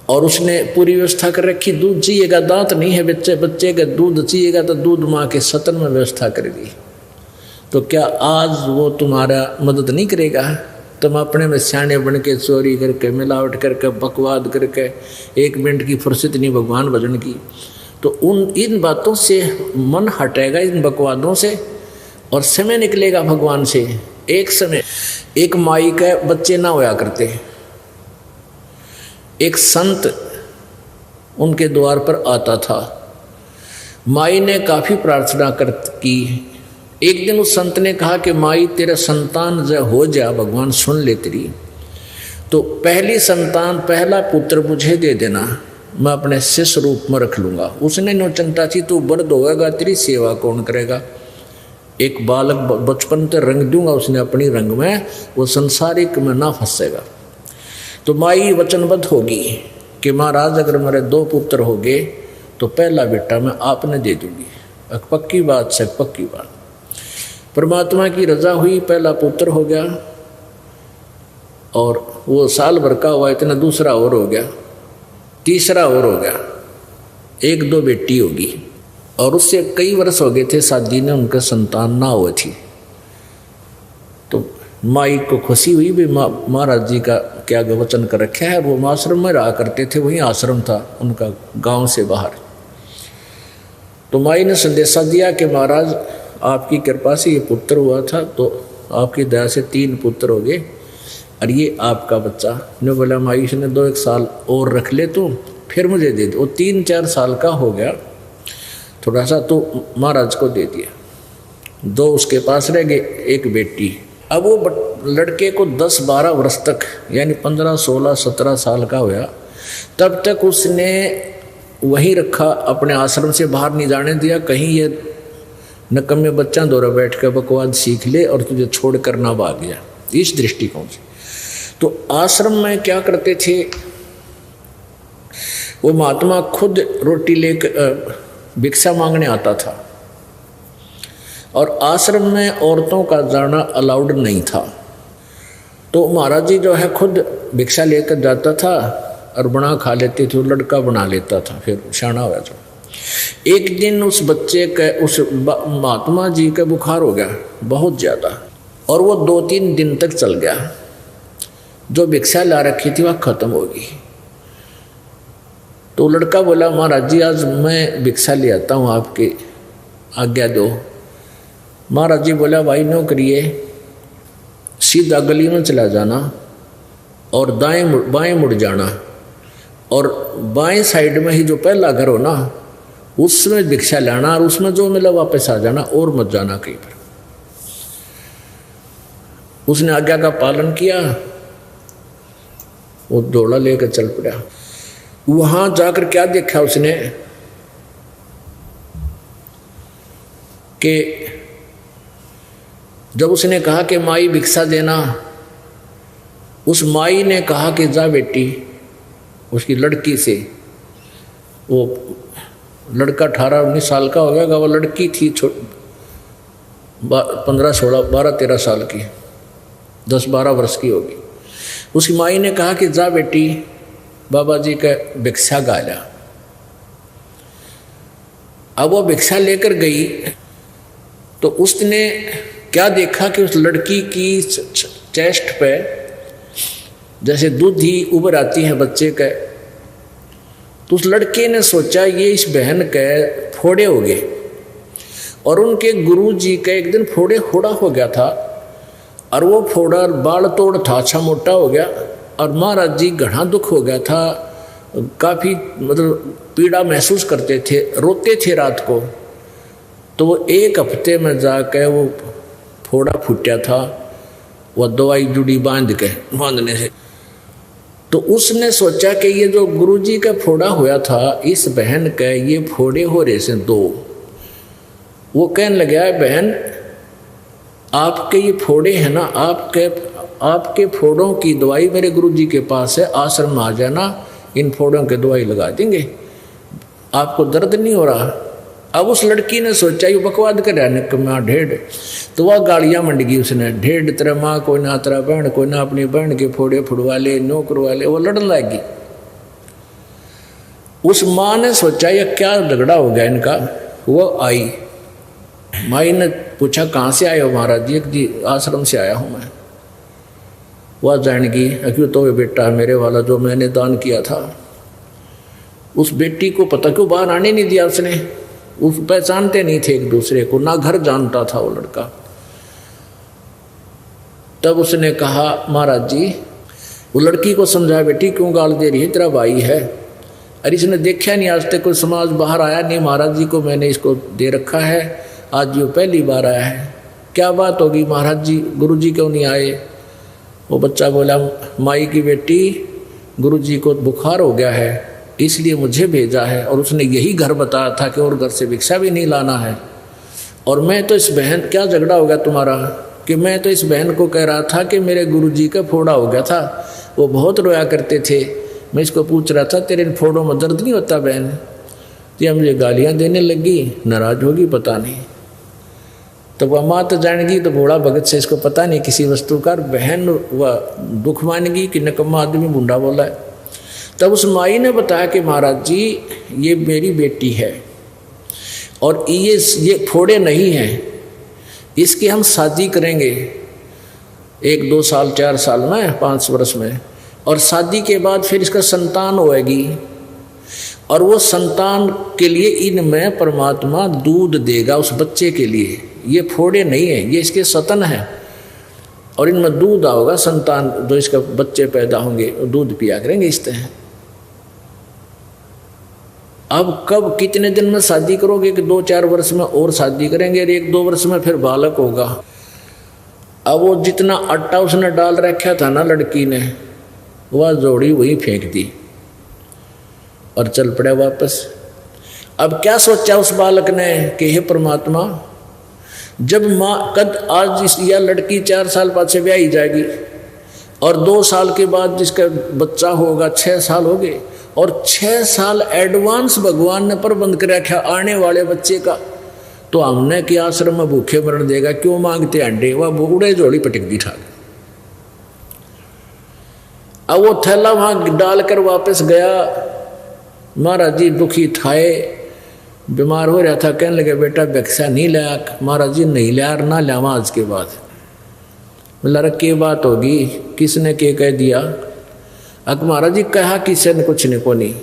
और उसने पूरी व्यवस्था कर रखी, दूध चाहिएगा, दांत नहीं है बच्चे का दूध चाहिएगा तो दूध माँ के स्तन में व्यवस्था कर दी, तो क्या आज वो तुम्हारा मदद नहीं करेगा? तुम अपने में सियाने बन के चोरी करके मिलावट करके बकवाद करके 1 मिनट की फुर्सत नहीं भगवान भजन की। तो इन बातों से मन हटेगा, इन बकवादों से, और समय निकलेगा भगवान से। एक समय एक माई के बच्चे ना होया करते, एक संत उनके द्वार पर आता था। माई ने काफ़ी प्रार्थना की। एक दिन उस संत ने कहा कि माई तेरा संतान हो जा, भगवान सुन ले तेरी, तो पहली संतान पहला पुत्र मुझे दे देना, मैं अपने शिष्य रूप में रख लूँगा। उसने नो चिंता थी, तू बर्द होगा तेरी सेवा कौन करेगा, एक बालक बचपन से रंग दूंगा उसने अपनी रंग में, वो संसारिक में ना फंसेगा। तो माई वचनबद्ध होगी कि महाराज अगर मेरे 2 पुत्र हो गए तो पहला बेटा मैं आपने दे दूंगी। पक्की बात से पक्की बात। परमात्मा की रजा हुई, पहला पुत्र हो गया और वो साल भर का हुआ, इतना दूसरा और हो गया, तीसरा और हो गया, 1-2 बेटी होगी। और उससे कई वर्ष हो गए थे शादी ने, उनका संतान ना हुई थी। तो माई को खुशी हुई भी महाराज जी का क्या वचन कर रखा है। वो आश्रम में रहा करते थे, वहीं आश्रम था उनका गांव से बाहर। तो माई ने संदेशा दिया कि महाराज आपकी कृपा से ये पुत्र हुआ था, तो आपकी दया से 3 पुत्र हो गए और ये आपका बच्चा। ने बोला माई ने 2-1 साल और रख ले तो फिर मुझे दे दो। वो 3-4 साल का हो गया, थोड़ा सा तो महाराज को दे दिया। 2 उसके पास रह गए, 1 बेटी। अब वो लड़के को 10-12 वर्ष तक, यानी 15, 16, 17 साल का हुआ, तब तक उसने वहीं रखा, अपने आश्रम से बाहर नहीं जाने दिया। कहीं ये नकम्मे बच्चा दौरा बैठ कर बकवाद सीख ले और तुझे छोड़ कर ना भाग गया, इस दृष्टिकोण से। तो आश्रम में क्या करते थे, वो महात्मा खुद रोटी लेकर भिक्षा मांगने आता था और आश्रम में औरतों का जाना अलाउड नहीं था। तो महाराज जी जो है खुद भिक्षा लेकर जाता था और बना खा लेते थे, वो लड़का बना लेता था, फिर शाना हुआ। तो एक दिन उस बच्चे के, उस महात्मा जी का बुखार हो गया बहुत ज़्यादा, और वो 2-3 दिन तक चल गया। जो भिक्षा ला रखी थी वह खत्म होगी। तो लड़का बोला महाराज जी आज मैं भिक्षा ले आता हूँ, आपकी आज्ञा दो। महाराज जी बोला भाई नो करिए, सीधा गली में चला जाना और बाएं मुड़ जाना, और बाएं साइड में ही जो पहला घर हो ना उसमें भिक्षा लाना, और उसमें जो मिला वापस आ जाना, और मत जाना कहीं पर। उसने आज्ञा का पालन किया, वो दौड़ा लेकर चल पड़ा। वहां जाकर क्या देखा उसने कि जब उसने कहा कि माई भिक्षा देना, उस माई ने कहा कि जा बेटी, उसकी लड़की से, वो लड़का 18-19 साल का हो गया, वो लड़की थी 15-16, 12-13 साल की, 10-12 वर्ष की होगी। उसकी माई ने कहा कि जा बेटी बाबा जी का भिक्षा गाला। अब वो भिक्षा लेकर गई तो उसने क्या देखा कि उस लड़की की चेस्ट पे जैसे दूध ही उभर आती है बच्चे का। तो उस लड़के ने सोचा ये इस बहन के फोड़े हो गए, और उनके गुरुजी का एक दिन फोड़ा हो गया था, और वो फोड़ा बाल तोड़ था, अच्छा मोटा हो गया, और महाराज जी घना दुख हो गया था, काफ़ी मतलब पीड़ा महसूस करते थे, रोते थे रात को। तो वो 1 हफ्ते में जाकर वो फोड़ा फूटा था, वह दवाई जुड़ी बांधने से। तो उसने सोचा कि ये जो गुरुजी का फोड़ा हुआ था, इस बहन का ये फोड़े हो रहे से 2। वो कहने लगा बहन आपके ये फोड़े हैं ना, आपके फोड़ों की दवाई मेरे गुरुजी के पास है, आश्रम में आ जाना, इन फोड़ों की दवाई लगा देंगे, आपको दर्द नहीं हो रहा। अब उस लड़की ने सोचा ये बकवाद कर रहा है ढेढ़, तो वह गालियाँ मंड गई उसने, ढेढ़ तेरा माँ कोई ना तेरा बहन कोई ना, अपनी बहन के फोड़े फुड़वा ले, नो करवा ले, वो लड़ने लगी। उस माँ ने सोचा ये क्या झगड़ा हो गया इनका। वो आई, माई ने पूछा कहाँ से आए हो महाराज जी? जी आश्रम से आया हूँ मैं। वह जानेगी क्यों तो ये बेटा है मेरे वाला जो मैंने दान किया था। उस बेटी को पता क्यों बाहर आने नहीं दिया उसने, उस पहचानते नहीं थे एक दूसरे को, ना घर जानता था वो लड़का। तब उसने कहा महाराज जी, वो लड़की को समझाया बेटी क्यों गाल दे रही है, तेरा भाई है। अरे इसने देखा नहीं आज तक कोई समाज, बाहर आया नहीं, महाराज जी को मैंने इसको दे रखा है, आज ये पहली बार आया है। क्या बात होगी महाराज जी, गुरु जी क्यों नहीं आए? वो बच्चा बोला माई की बेटी, गुरु जी को बुखार हो गया है इसलिए मुझे भेजा है, और उसने यही घर बताया था कि और घर से भिक्षा भी नहीं लाना है। और मैं तो इस बहन, क्या झगड़ा हो गया तुम्हारा, कि मैं तो इस बहन को कह रहा था कि मेरे गुरुजी का फोड़ा हो गया था, वो बहुत रोया करते थे, मैं इसको पूछ रहा था तेरे इन फोड़ों में दर्द नहीं होता बहन? ये मुझे गालियाँ देने लगी, नाराज होगी पता नहीं। तो वह माँ तो जानेगी, तो भोला भगत से इसको पता नहीं किसी वस्तु का, बहन वह दुख मानेगी कि नकम्मा आदमी बूढ़ा बोला है। तब उस माई ने बताया कि महाराज जी ये मेरी बेटी है और ये फोड़े नहीं हैं, इसकी हम शादी करेंगे 1, 2 साल, 4 साल में, 5 वर्ष में, और शादी के बाद फिर इसका संतान होएगी, और वो संतान के लिए इनमें परमात्मा दूध देगा उस बच्चे के लिए। ये फोड़े नहीं है, ये इसके सतन है, और इनमें दूध आओगा, संतान जो इसका बच्चे पैदा होंगे दूध पिया करेंगे इस तरह। अब कब कितने दिन में शादी करोगे कि 2-4 वर्ष में और शादी करेंगे, और 1-2 वर्ष में फिर बालक होगा। अब वो जितना आटा उसने डाल रखा था ना लड़की ने, वह जोड़ी वही फेंक दी और चल पड़े वापस। अब क्या सोचा उस बालक ने कि हे परमात्मा, जब माँ कद आज यह लड़की 4 साल बाद से ब्याही जाएगी, और 2 साल के बाद जिसका बच्चा होगा 6 साल हो गए, और 6 साल एडवांस भगवान ने प्रबंध कर रखा आने वाले बच्चे का, तो हमने कि आश्रम में भूखे मरण देगा, क्यों मांगते अंडे? वह बूढ़े जोड़ी पटक दी ठाक। अब वो थैला वहां डालकर वापस गया। महाराज जी दुखी थाए, बीमार हो रहा था, कहने लगे बेटा भिक्षा नहीं लाया? महाराज जी नहीं लिया, ना लिया आज के बाद। बोला की बात होगी, किसने के कह दिया? अब महाराज जी कहा किसी ने कुछ नहीं को नहीं।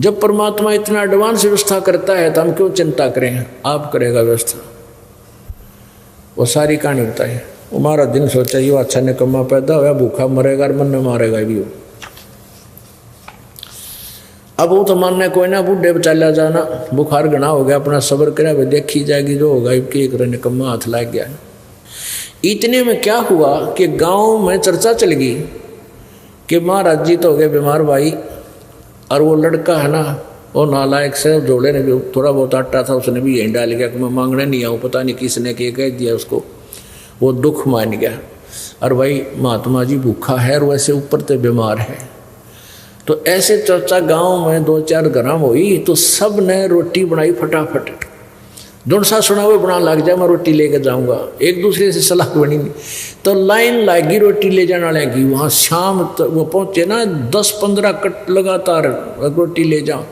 जब परमात्मा इतना एडवांस व्यवस्था करता है तो हम क्यों चिंता करें, आप करेगा व्यवस्था। वो सारी कहानी बताई। वो महाराज दिन सोचा ये अच्छा निकम्मा पैदा हुआ, भूखा मरेगा और मन में मारेगा भी। अब वो तो मानने कोई ना, बूढ़े बचाला जाना, बुखार घना हो गया, अपना सब्र करे, वे देखी जाएगी जो होगा। एक निकम्मा हाथ लग गया। इतने में क्या हुआ कि गांव में चर्चा चल गई कि महाराज जी तो हो गए बीमार भाई, और वो लड़का है ना वो नालायक से जोड़े ने भी थोड़ा बहुत आटा था उसने भी यहीं डाल गया कि मैं मांगने नहीं आऊँ, पता नहीं किसने के कह दिया उसको। वो दुख मान गया, और भाई महात्मा जी भूखा है और वैसे ऊपर तो बीमार है। तो ऐसे चर्चा गांव में 2-4 ग्राम हुई, तो सब ने रोटी बनाई फटाफट। सा सुना हुए बना लग जाए, मैं रोटी लेकर जाऊंगा, एक दूसरे से सलाह बनी नहीं। तो लाइन लगी रोटी ले जाने वाले की। वहाँ शाम वो पहुँचे ना, 10-15 कट लगातार रोटी ले जाओ।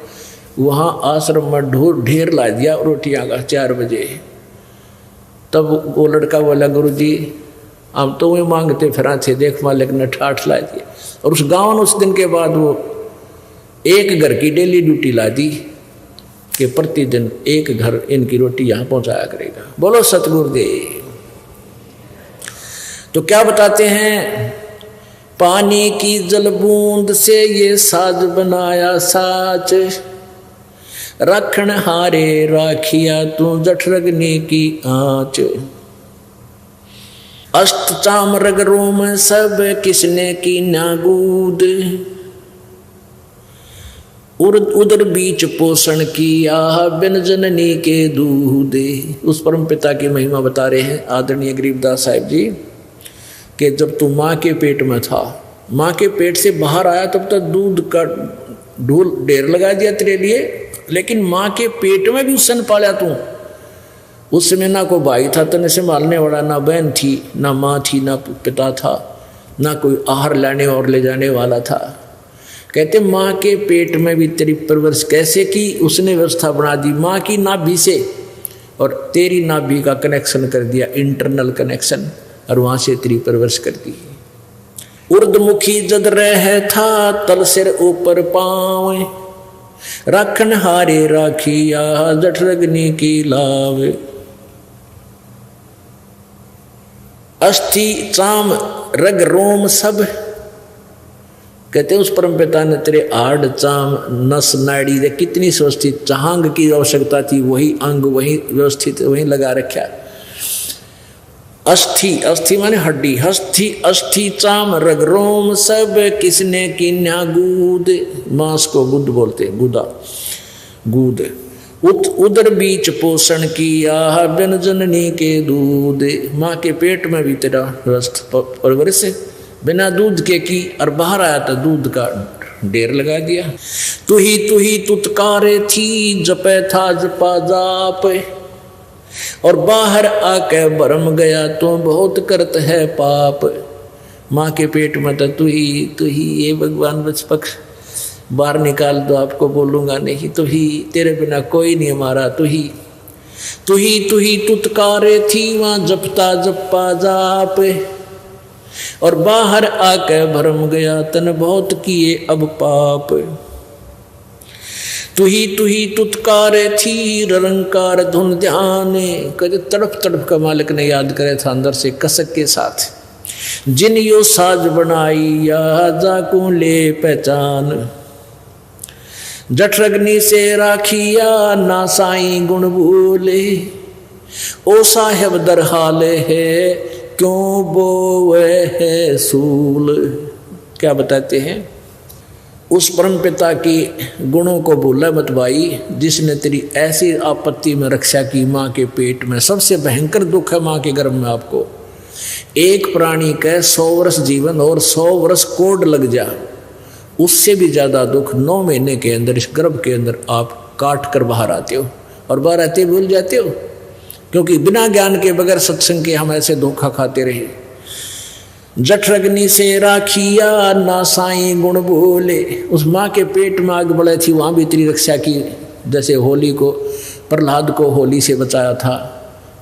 वहाँ आश्रम में ढेर ला दिया रोटियाँ का 4 बजे। तब वो लड़का बोला गुरु जी अब तो वही मांगते फिर थे, देख मालिक ने ठाठ ला दिया। और उस गाँव ने उस दिन के बाद वो एक घर की डेली ड्यूटी ला दी कि प्रतिदिन एक घर इनकी रोटी यहाँ पहुँचाया करेगा। बोलो सतगुरुदेव। तो क्या बताते हैं, पानी की जल बूंद से ये साज बनाया साच, रखण हारे राखिया तू जठरग्नि की आँच। अष्ट चाम रग रोम सब किसने की नागूद, उदर बीच पोषण किया बिन जननी के दूधे। उस परम पिता की महिमा बता रहे हैं आदरणीय गरीबदास साहिब जी कि जब तू माँ के पेट में था, माँ के पेट से बाहर आया, तब तक दूध का ढेर लगा दिया तेरे लिए, लेकिन माँ के पेट में भी उसन पाला तू। उस समय ना कोई भाई था तने संभालने वाला, ना बहन थी, ना माँ थी, ना पिता था, ना कोई आहार लाने और ले जाने वाला था। कहते माँ के पेट में भी तेरी परवरिश कैसे की, उसने व्यवस्था बना दी माँ की नाभि से, और तेरी नाभि का कनेक्शन कर दिया, इंटरनल कनेक्शन, और वहाँ से तेरी परवरिश कर दी। उर्दमुखी जद रह था तल सिर ऊपर पावे, राखन हारे राखिया जठरग्नि की लावे। अस्थि चाम रग रोम सब, कहते उस परम पिता ने तेरे हाड़ चाम नस नाड़ी दे कितनी व्यवस्थित चांग की आवश्यकता थी, वही अंग वही व्यवस्थित वही लगा रखा। अस्थि, अस्थि माने हड्डी, हस्थि अस्थि चाम रग रोम सब, किसने किन्या गूद, मांस को गुद बोलते, गुदा गूद। उदर बीच पोषण किया बिन जननी के दूध, माँ के पेट में भी तेरा परवरिश बिना दूध के की, और बाहर आया तो दूध का ढेर लगा दिया। तू ही तुतकारे थी जपे था जपा जाप, और बाहर आके भरम गया तो बहुत करत है पाप। माँ के पेट में तो तू ही ये भगवान बचपक्ष बाहर निकाल दो, आपको बोलूंगा नहीं, तू ही, तेरे बिना कोई नहीं हमारा, तू ही तुतकारे थी वहां जपता जपा जाप, और बाहर आके भरम गया तन बहुत किए अब पाप। तू ही तुतकारे थी रंकार धुन ध्यान, कदे तड़प तड़प का मालिक ने याद करे था अंदर से कसक के साथ। जिन यो साज बनाई या जाकू ले पहचान, जठरग्नि से राखिया ना साई गुण भूले, ओ साहेब दर हाले है क्यों बोवे है सूल। क्या बताते हैं, उस परम पिता की गुणों को भूला मत भाई, जिसने तेरी ऐसी आपत्ति में रक्षा की। माँ के पेट में सबसे भयंकर दुख है माँ के गर्भ में आपको। एक प्राणी का 100 वर्ष जीवन और 100 वर्ष कोड लग जा, उससे भी ज़्यादा दुख 9 महीने के अंदर इस गर्भ के अंदर आप काट कर बाहर आते हो, और बाहर आते भूल जाते हो, क्योंकि बिना ज्ञान के बगैर सत्संग के हम ऐसे धोखा खाते रहे। जठरग्नि से राखिया ना साई गुण भूले, उस माँ के पेट में आग बढ़े थी, वहाँ भी तेरी रक्षा की। जैसे होली को, प्रहलाद को होली से बचाया था,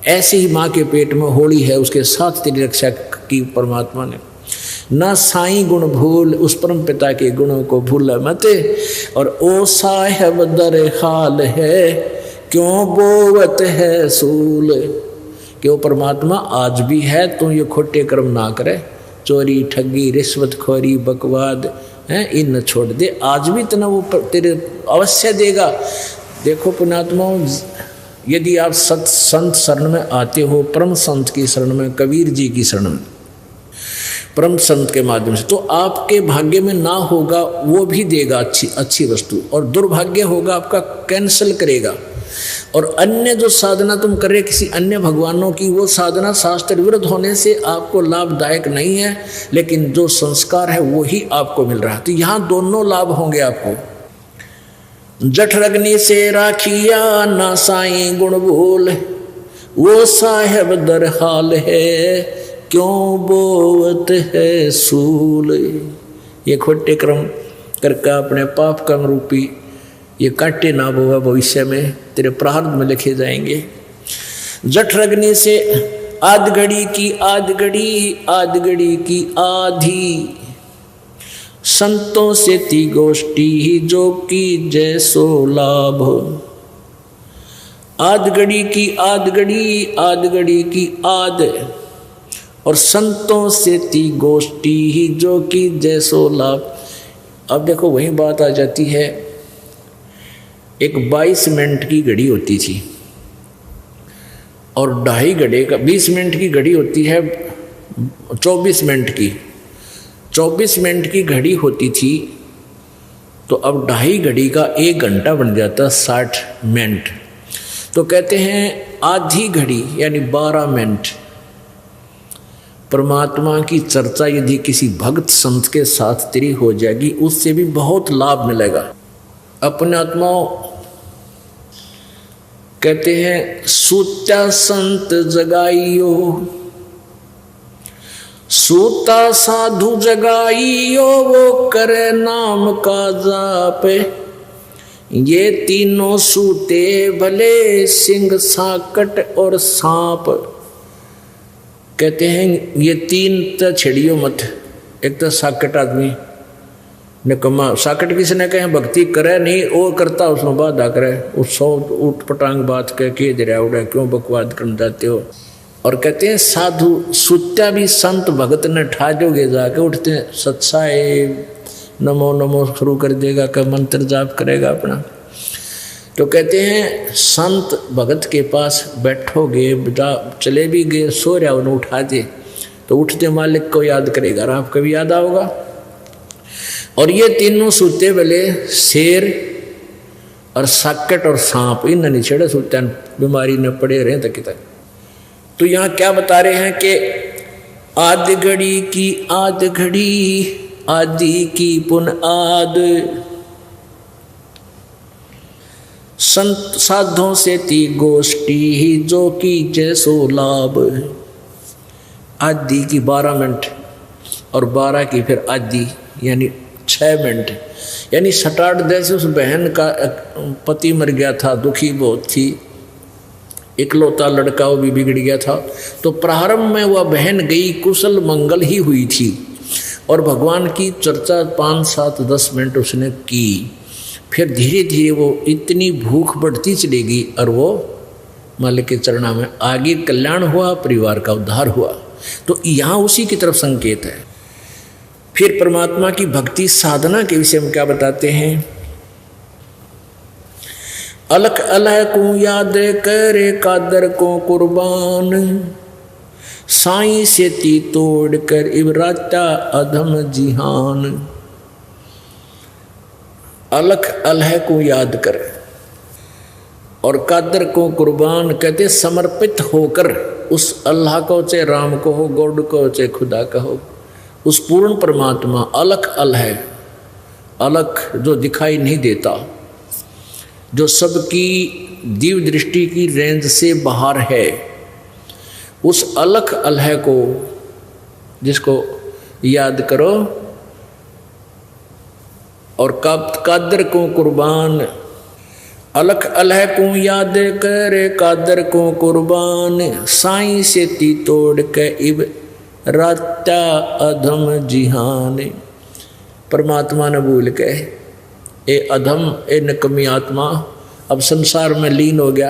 ऐसे ही माँ के पेट में होली है, उसके साथ तेरी रक्षा की परमात्मा ने। ना साई गुण भूल, उस परम पिता के गुणों को भूल मत, और ओ साहेब दर हाल है क्यों बोवत है सूल, कि वो परमात्मा आज भी है, तू ये खोटे कर्म ना करे, चोरी ठगी रिश्वतखोरी बकवाद है, इन छोड़ दे, आज भी इतना वो तेरे अवश्य देगा। देखो पुण्यात्मा, यदि आप संत शरण में आते हो, परम संत की शरण में, कबीर जी की शरण में, परम संत के माध्यम से, तो आपके भाग्य में ना होगा वो भी देगा अच्छी वस्तु, और दुर्भाग्य होगा आपका कैंसिल करेगा। और अन्य जो साधना तुम कर रहे किसी अन्य भगवानों की, वो साधना शास्त्र विरुद्ध होने से आपको लाभदायक नहीं है, लेकिन जो संस्कार है वो ही आपको मिल रहा है। तो यहाँ दोनों लाभ होंगे आपको। जठरग्नि से राखिया ना साई गुण भूल, वो साहेब दर हाल है क्यों बोवत है सूल। ये खोटे कर्म करके अपने पाप कर्म रूपी ये काटे ना बोगा, भविष्य में तेरे प्रारब्ध में लिखे जाएंगे। जठरग्नि से आध घड़ी की आधी, संतों से ती गोष्ठी जो की जैसो लाभ। आध घड़ी की आध, और संतों से ती गोष्ठी जो की जैसो लाभ। अब देखो वही बात आ जाती है, एक 22 मिनट की घड़ी होती थी और 2.5 घंटे का 20 मिनट की घड़ी होती है, 24 मिनट की 24 मिनट की घड़ी होती थी, तो अब 2.5 घड़ी का 1 घंटा बन जाता 60 मिनट। तो कहते हैं आधी घड़ी यानी 12 मिनट परमात्मा की चर्चा यदि किसी भक्त संत के साथ तेरी हो जाएगी, उससे भी बहुत लाभ मिलेगा। अपने आत्माओं कहते हैं सूता संत जगाइयो, सूता साधु जगाइयो, वो करे नाम का जाप। ये तीनों सूते भले सिंह साकट और सांप। कहते हैं ये 3 तो छेड़ियो मत, एक तो साकट आदमी निकम्मा, साकट किसने कहे भक्ति करे नहीं, वो करता उसमें बाधा करे, उस सौ उठ पटांग बात कह दे रहा उड़ा क्यों बकवाद कर जाते हो। और कहते हैं साधु सुत्या भी संत भगत ने ठाजोगे जाके उठते सत्साए नमो नमो शुरू कर देगा, का मंत्र जाप करेगा अपना। तो कहते हैं संत भगत के पास बैठोगे, चले भी गए, सो रहा उन्हें उठा दे तो उठते मालिक को याद करेगा, और आपको भी याद आओगा। और ये तीनों सूते वाले शेर और साकट और सांप, इन नहीं छेड़े सूते बीमारी न पड़े रहे तक तक। तो यहाँ क्या बता रहे हैं कि आद घड़ी की आद घड़ी आदि की पुन आद, संत साधों से ती गोष्ठी ही जो की जैसो लाभ। आदि की 12 मिनट और 12 की फिर आदि यानी 6 मिनट, यानी 7-8 जैसे उस बहन का पति मर गया था, दुखी बहुत थी, इकलौता लड़का वो भी बिगड़ गया था। तो प्रारंभ में वह बहन गई, कुशल मंगल ही हुई थी और भगवान की चर्चा 5, 7, 10 मिनट उसने की। फिर धीरे धीरे वो इतनी भूख बढ़ती चलेगी और वो मालिक के चरणों में आगे कल्याण हुआ, परिवार का उद्धार हुआ। तो यहाँ उसी की तरफ संकेत है। फिर परमात्मा की भक्ति साधना के विषय में क्या बताते हैं? अलख अलह को याद करे कादर को कुर्बान, साईं से ती तोड़ कर इबराता अधम जिहान। अलख अलह को याद कर और कादर को कुर्बान, कहते समर्पित होकर उस अल्लाह को, चाहे राम को हो, गॉड को, चाहे खुदा का हो, उस पूर्ण परमात्मा अलख अलह, अलख जो दिखाई नहीं देता, जो सबकी दिव्य दृष्टि की रेंज से बाहर है, उस अलख अलह को जिसको याद करो और कादर को कुर्बान। अलख अलह को याद करे कादर को कुर्बान, साईं से ती तोड़ के इब राता अधम जिहान। परमात्मा ने भूल के ए अधम, ए नकमी आत्मा, अब संसार में लीन हो गया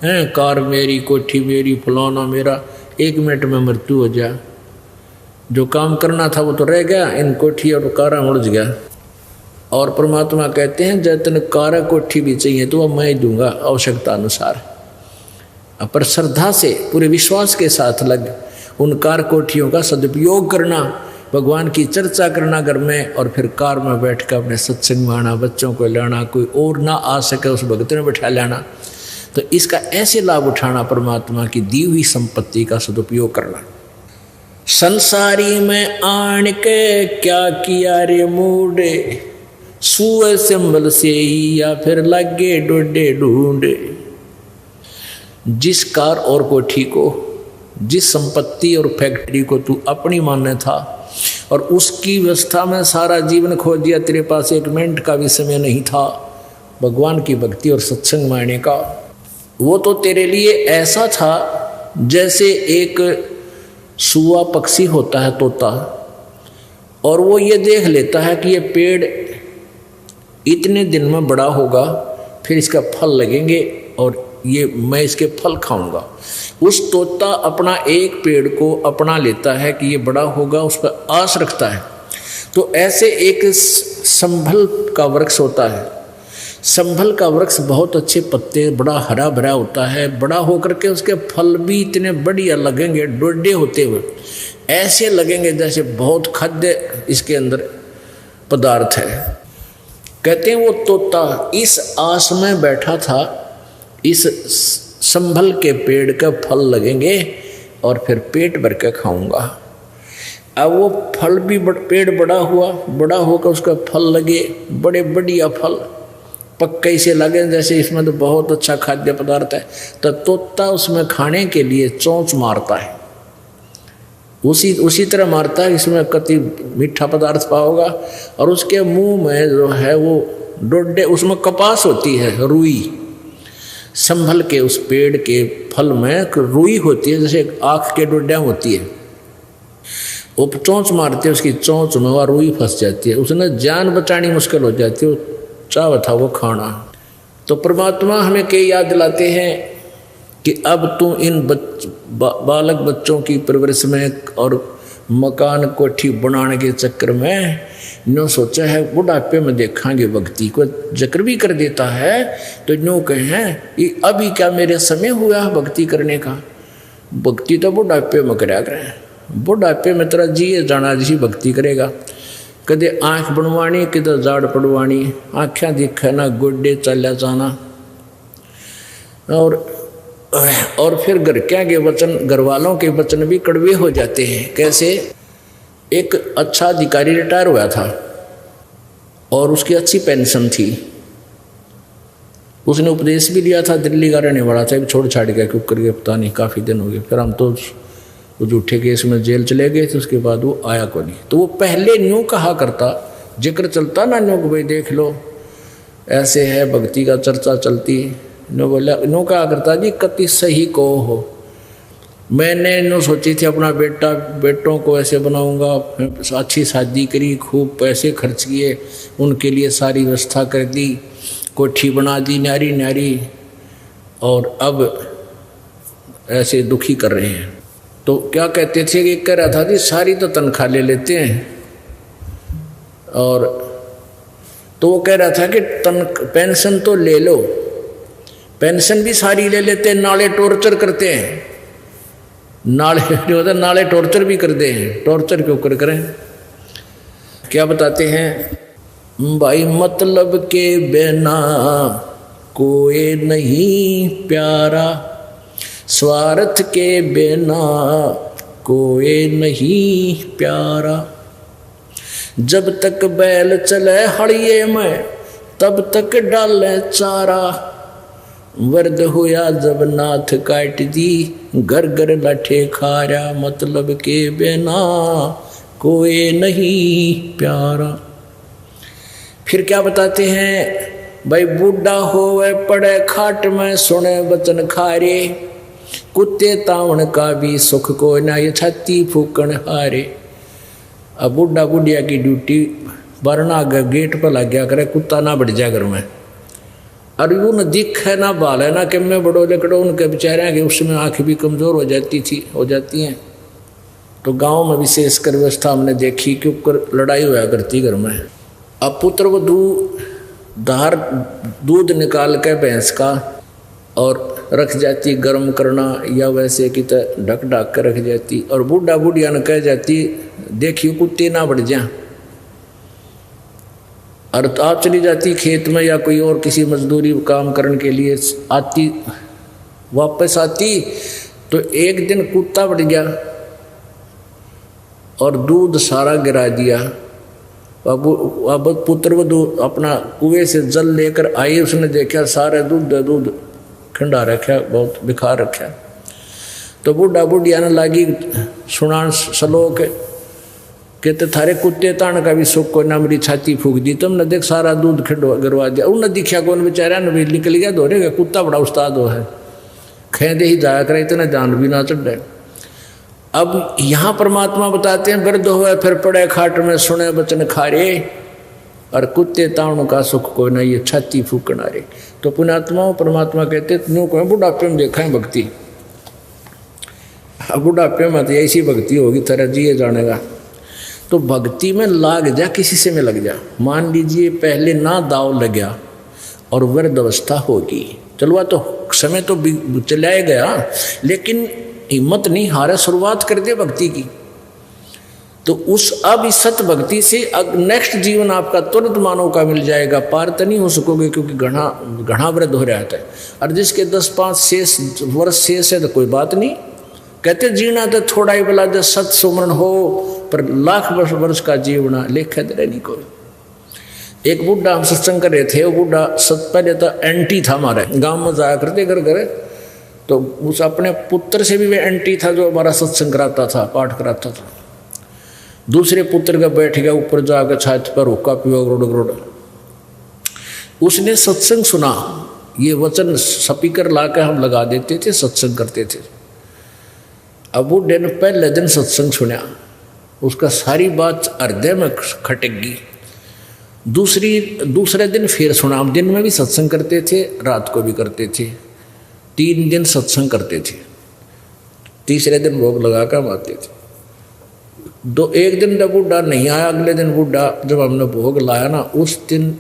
है। कार मेरी, कोठी मेरी, फलाना मेरा, 1 मिनट में मृत्यु हो जा। जो काम करना था वो तो रह गया, इन कोठी और कारा उलझ गया। और परमात्मा कहते हैं जब तेन कारा कोठी भी चाहिए तो वह मैं दूंगा आवश्यकता अनुसार। पर श्रद्धा से पूरे विश्वास के साथ लग उन कार कोठियों का सदुपयोग करना, भगवान की चर्चा करना घर में, और फिर कार में बैठ कर अपने सत्संग में आना, बच्चों को लाना, कोई और ना आ सके उस भक्त में बैठा लाना। तो इसका ऐसे लाभ उठाना, परमात्मा की दी हुई संपत्ति का सदुपयोग करना। संसारी में आन के क्या किया रे मूडे, सुए संभल से या फिर लगे डोडे ढूंढे। जिस कार और कोठी को, जिस संपत्ति और फैक्ट्री को तू अपनी मानने था और उसकी व्यवस्था में सारा जीवन खो दिया, तेरे पास 1 मिनट का भी समय नहीं था भगवान की भक्ति और सत्संग मानने का। वो तो तेरे लिए ऐसा था जैसे एक सुआ पक्षी होता है, तोता, और वो ये देख लेता है कि ये पेड़ इतने दिन में बड़ा होगा, फिर इसका फल लगेंगे और ये मैं इसके फल खाऊंगा। उस तोता अपना एक पेड़ को अपना लेता है कि ये बड़ा होगा, उस पर आस रखता है। तो ऐसे एक संभल का वृक्ष होता है। संभल का वृक्ष बहुत अच्छे पत्ते, बड़ा हरा भरा होता है, बड़ा होकर के उसके फल भी इतने बढ़िया लगेंगे, डोडे होते हुए ऐसे लगेंगे जैसे बहुत खाद्य इसके अंदर पदार्थ है। कहते हैं वो तोता इस आस में बैठा था, इस संभल के पेड़ का फल लगेंगे और फिर पेट भर के खाऊंगा। अब वो फल भी पेड़ बड़ा हुआ, बड़ा होकर उसका फल लगे, बड़े बढ़िया फल पक्के से लगे जैसे इसमें तो बहुत अच्छा खाद्य पदार्थ है। तो तोता उसमें खाने के लिए चोंच मारता है, उसी तरह मारता है इसमें कति मीठा पदार्थ पाओगा। और उसके मुंह में जो है वो डोडे, उसमें कपास होती है, रुई। संभल के उस पेड़ के फल में रुई होती है, जैसे आँख के डोडियाँ होती है। वो चोंच मारते उसकी चोंच में और रुई फंस जाती है, उसने जान बचानी मुश्किल हो जाती है, वो चाह था वो खाना। तो परमात्मा हमें कई याद दिलाते हैं कि अब तू इन बालक बच्चों की परवरिश में और मकान कोठी बनाने के चक्कर में नो सोचा है बुढ़ापे में देखांगे भक्ति को, जिक्र भी कर देता है तो नो कहें ये अभी क्या मेरे समय हुआ भक्ति करने का, भक्ति तो बुढ़ापे में कराया करें, बुढ़ापे में तेरा जिए जाना जी भक्ति करेगा। कदे आँख बनवानी किधर जाड़ पड़वानी, आँखें दिखे ना गोडे चला जाना। और फिर घर क्या के वचन, घर वालों के वचन भी कड़वे हो जाते हैं। कैसे? एक अच्छा अधिकारी रिटायर हुआ था और उसकी अच्छी पेंशन थी, उसने उपदेश भी लिया था, दिल्ली का रहने वाला था, छोड़ छाड़ गया क्यों करके पता नहीं, काफ़ी दिन हो गए। फिर हम तो झूठे केस में जेल चले गए थे, उसके बाद वो आया को नहीं। तो वो पहले न्यू कहा करता, जिक्र चलता ना न्यू को भाई देख लो ऐसे है, भक्ति का चर्चा चलती, नो बोला नो कहा करता जी कति सही को हो, मैंने नो सोची थी अपना बेटों को ऐसे बनाऊंगा, अच्छी शादी करी, खूब पैसे खर्च किए, उनके लिए सारी व्यवस्था कर दी, कोठी बना दी न्यारी न्यारी, और अब ऐसे दुखी कर रहे हैं। तो क्या कहते थे कि कह रहा था जी सारी तो तनख्वाह ले लेते हैं, और तो वो कह रहा था कि पेंशन तो ले लो, पेंशन भी सारी ले लेते हैं, नाले टॉर्चर करते हैं, नाले टॉर्चर भी करते हैं, टॉर्चर क्यों करें? क्या बताते हैं भाई, मतलब के बिना कोई नहीं प्यारा, स्वार्थ के बिना कोई नहीं प्यारा, जब तक बैल चले हड़िए में तब तक डाले चारा, वर्द हुआ जब नाथ काट दी घर घर लाठे खारा, मतलब के बिना कोई नहीं प्यारा। फिर क्या बताते हैं भाई, बूढ़ा होवे पड़े खाट में सुने वचन खारे, कुत्ते तावन का भी सुख को ना ये छाती फूकन हारे। अब बूढ़ा बुढ़िया की ड्यूटी वरना गेट पर लग गया करे, कुत्ता ना बढ़ जाए घर में, और वो न दिख है ना बाल है ना कि मैं बड़ो लकड़ो, उनके बेचारे कि उसमें आँख भी कमज़ोर हो जाती हैं। तो गांव में विशेषकर व्यवस्था हमने देखी कि ऊपर लड़ाई हुआ करती घर में। अब पुत्र वधू धार दूध निकाल के भैंस का और रख जाती गर्म करना, या वैसे कि ढक ढक कर रख जाती, और बूढ़ा बुढ़िया ने कह जाती देखिए कुत्ते ना बढ़ जा, और तो आप चली जाती खेत में या कोई और किसी मजदूरी काम करने के लिए आती, वापस आती तो एक दिन कुत्ता बढ़ गया और दूध सारा गिरा दिया। अब पुत्र वधू अपना कुएं से जल लेकर आई, उसने देखा सारे दूध खंडा रखा, बहुत बिखा रखा। तो बूढ़ा बुढ़िया ने लागी सुना सलोक कहते थारे कुत्ते तान का भी सुख को ना, मेरी छाती फूक दी तुमने, देख सारा दूध गिरवा दिया। उन्हें दिखा कौन बेचारा ने भी निकल गया दोहरे का, कुत्ता बड़ा उस्ताद हो है, खेदे ही जाया करे इतना जान भी ना चढ़। अब यहाँ परमात्मा बताते हैं वृद्ध हुए फिर पड़े खाट में सुने वचन खारे, और कुत्ते ताणों का सुख को ना ये छाती फूकना रे। तो पुण्यात्माओं परमात्मा कहते न्यू को बुढ़ापे में देखा है भक्ति, अब बुढ़ापे में तो ऐसी भक्ति होगी तरह जिए जानेगा। तो भक्ति में लाग जा, किसी से में लग जा। मान लीजिए पहले ना दाव लग गया और वृद्ध अवस्था होगी, चलवा तो समय तो चलाया गया, लेकिन हिम्मत नहीं हारे, शुरुआत कर दे भक्ति की। तो उस अब इस सत भक्ति से नेक्स्ट जीवन आपका तुरंत मानव का मिल जाएगा, पार तो नहीं हो सकोगे क्योंकि घना वृद्ध हो रहा है। और जिसके 10-5 वर्ष शेष है तो कोई बात नहीं, कहते जीना तो थोड़ा ही भला, जो सत सुमरण हो पर लाख वर्ष का जीवना लेखा दे नहीं कोई। एक बूढ़ा हम सत्संग कर रहे थे, वो बूढ़ा पहले तो एंटी था, हमारे गांव में जाया करते घर, तो उस अपने पुत्र से भी वे एंटी था जो हमारा सत्संग कराता था, पाठ कराता था। दूसरे पुत्र का बैठ गया ऊपर जाकर छात पर हुक्का पियो गरोड़। उसने सत्संग सुना, ये वचन स्पीकर लाकर हम लगा देते थे, सत्संग करते थे। अब बूढ़े ने पहले दिन सत्संग सुना, उसका सारी बात हृदय में खटेगी। दूसरे दिन फिर सुना। दिन में भी सत्संग करते थे, रात को भी करते थे, 3 दिन सत्संग करते थे। तीसरे दिन भोग लगा कर आते थे। एक दिन जब बूढ़ा नहीं आया, अगले दिन बूढ़ा जब हमने भोग लाया ना, उस दिन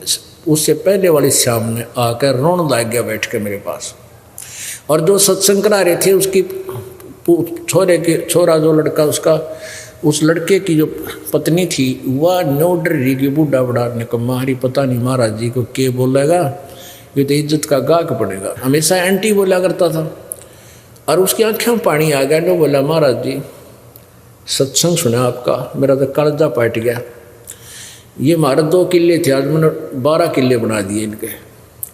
उससे पहले वाली शाम ने आकर रोने लग गया बैठ के मेरे पास। और जो सत्संग करा रहे थे उसकी छोरा जो लड़का उसका, उस लड़के की जो पत्नी थी वह नो डर रही कि बूढ़ा बड़ा ने कहा हमारी पता नहीं महाराज जी को के बोलेगा, ये तो इज्जत का गाक पड़ेगा। हमेशा एंटी बोला करता था। और उसकी आँखों में पानी आ गया। जो बोला महाराज जी सत्संग सुना आपका, मेरा तो कलजा पट गया। ये हमारे 2 किले थे, आज मैंने 12 किले बना दिए इनके।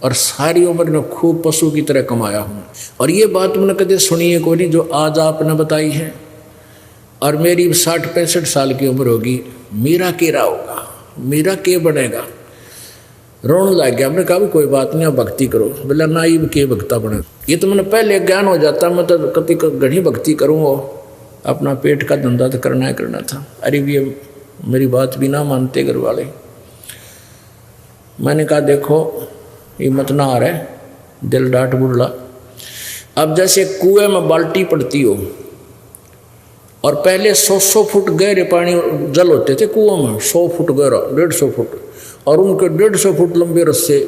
और सारी उम्र में खूब पशु की तरह कमाया हूँ। और ये बात मैंने कभी सुनी है कोई नहीं जो आज आपने बताई है। और मेरी 60-65 साल की उम्र होगी, मेरा केरा होगा, मेरा के बनेगा। रोने लग गया। हमने कहा भी कोई बात नहीं, आप भक्ति करो। बोला ना ये के भक्ता बने, ये तो मैंने पहले ज्ञान हो जाता, मैं तो कभी घनी भक्ति करूँगा, अपना पेट का धंधा तो करना था। अरे ये मेरी बात भी ना मानते घर वाले। मैंने कहा देखो हिम्मत ना आ रहा, दिल डांट बुड़ला। अब जैसे कुएं में बाल्टी पड़ती हो और पहले 100 फुट गहरे पानी जल होते थे कुओं में, 100 फुट गहरा, 150 फुट, और उनके 150 फुट लंबे रस्से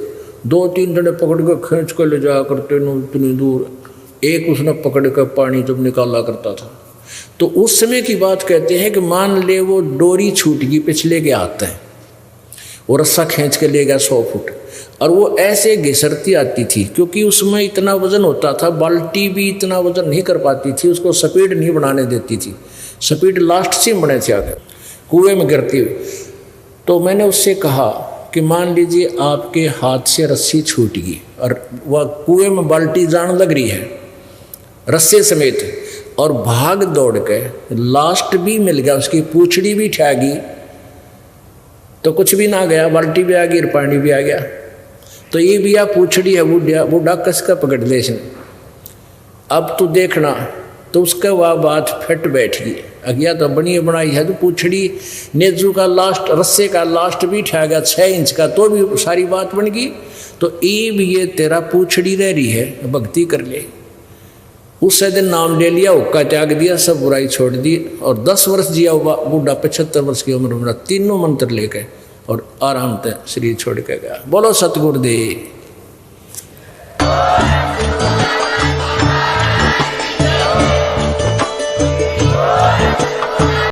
2-3 जने पकड़ के खींच कर ले जाया करते न इतनी दूर। एक उसने पकड़ कर पानी जब निकाला करता था। तो उस समय की बात कहते हैं कि मान ले वो डोरी छूट गई पिछले के हाथ है, वो रस्सा खींच के ले गया 100 फुट, और वो ऐसे घिसरती आती थी क्योंकि उसमें इतना वजन होता था, बाल्टी भी इतना वजन नहीं कर पाती थी, उसको स्पीड नहीं बनाने देती थी, स्पीड लास्ट से बने थे आगे कुएं में गिरती हुई। तो मैंने उससे कहा कि मान लीजिए आपके हाथ से रस्सी छूट गई और वह कुएं में बाल्टी जान लग रही है रस्से समेत, और भाग दौड़ के लास्ट भी मिल गया, उसकी पूंछड़ी भी ठा गई, तो कुछ भी ना गया, बाल्टी भी आ गई, पानी भी आ गया। तो ये भी आप पूछड़ी है बूढ़ा कस का पकड़ ले इसने। अब तो देखना, तो उसका वह बात फिट बैठ गई। अगिया तो बनी बनाई है, तो पूछड़ी नेजू का लास्ट, रस्से का लास्ट भी ठा गया 6 इंच का, तो भी सारी बात बन गई। तो ये तेरा पूछड़ी रह रही है, भक्ति कर ले। उससे दिन नाम ले लिया, हुक्का त्याग दिया, सब बुराई छोड़ दी, और 10 वर्ष जिया हुआ बूढ़ा, 75 वर्ष की उम्र में तीनों मंत्र लेके और आराम से शरीर छोड़ के गया। बोलो सतगुरुदेव।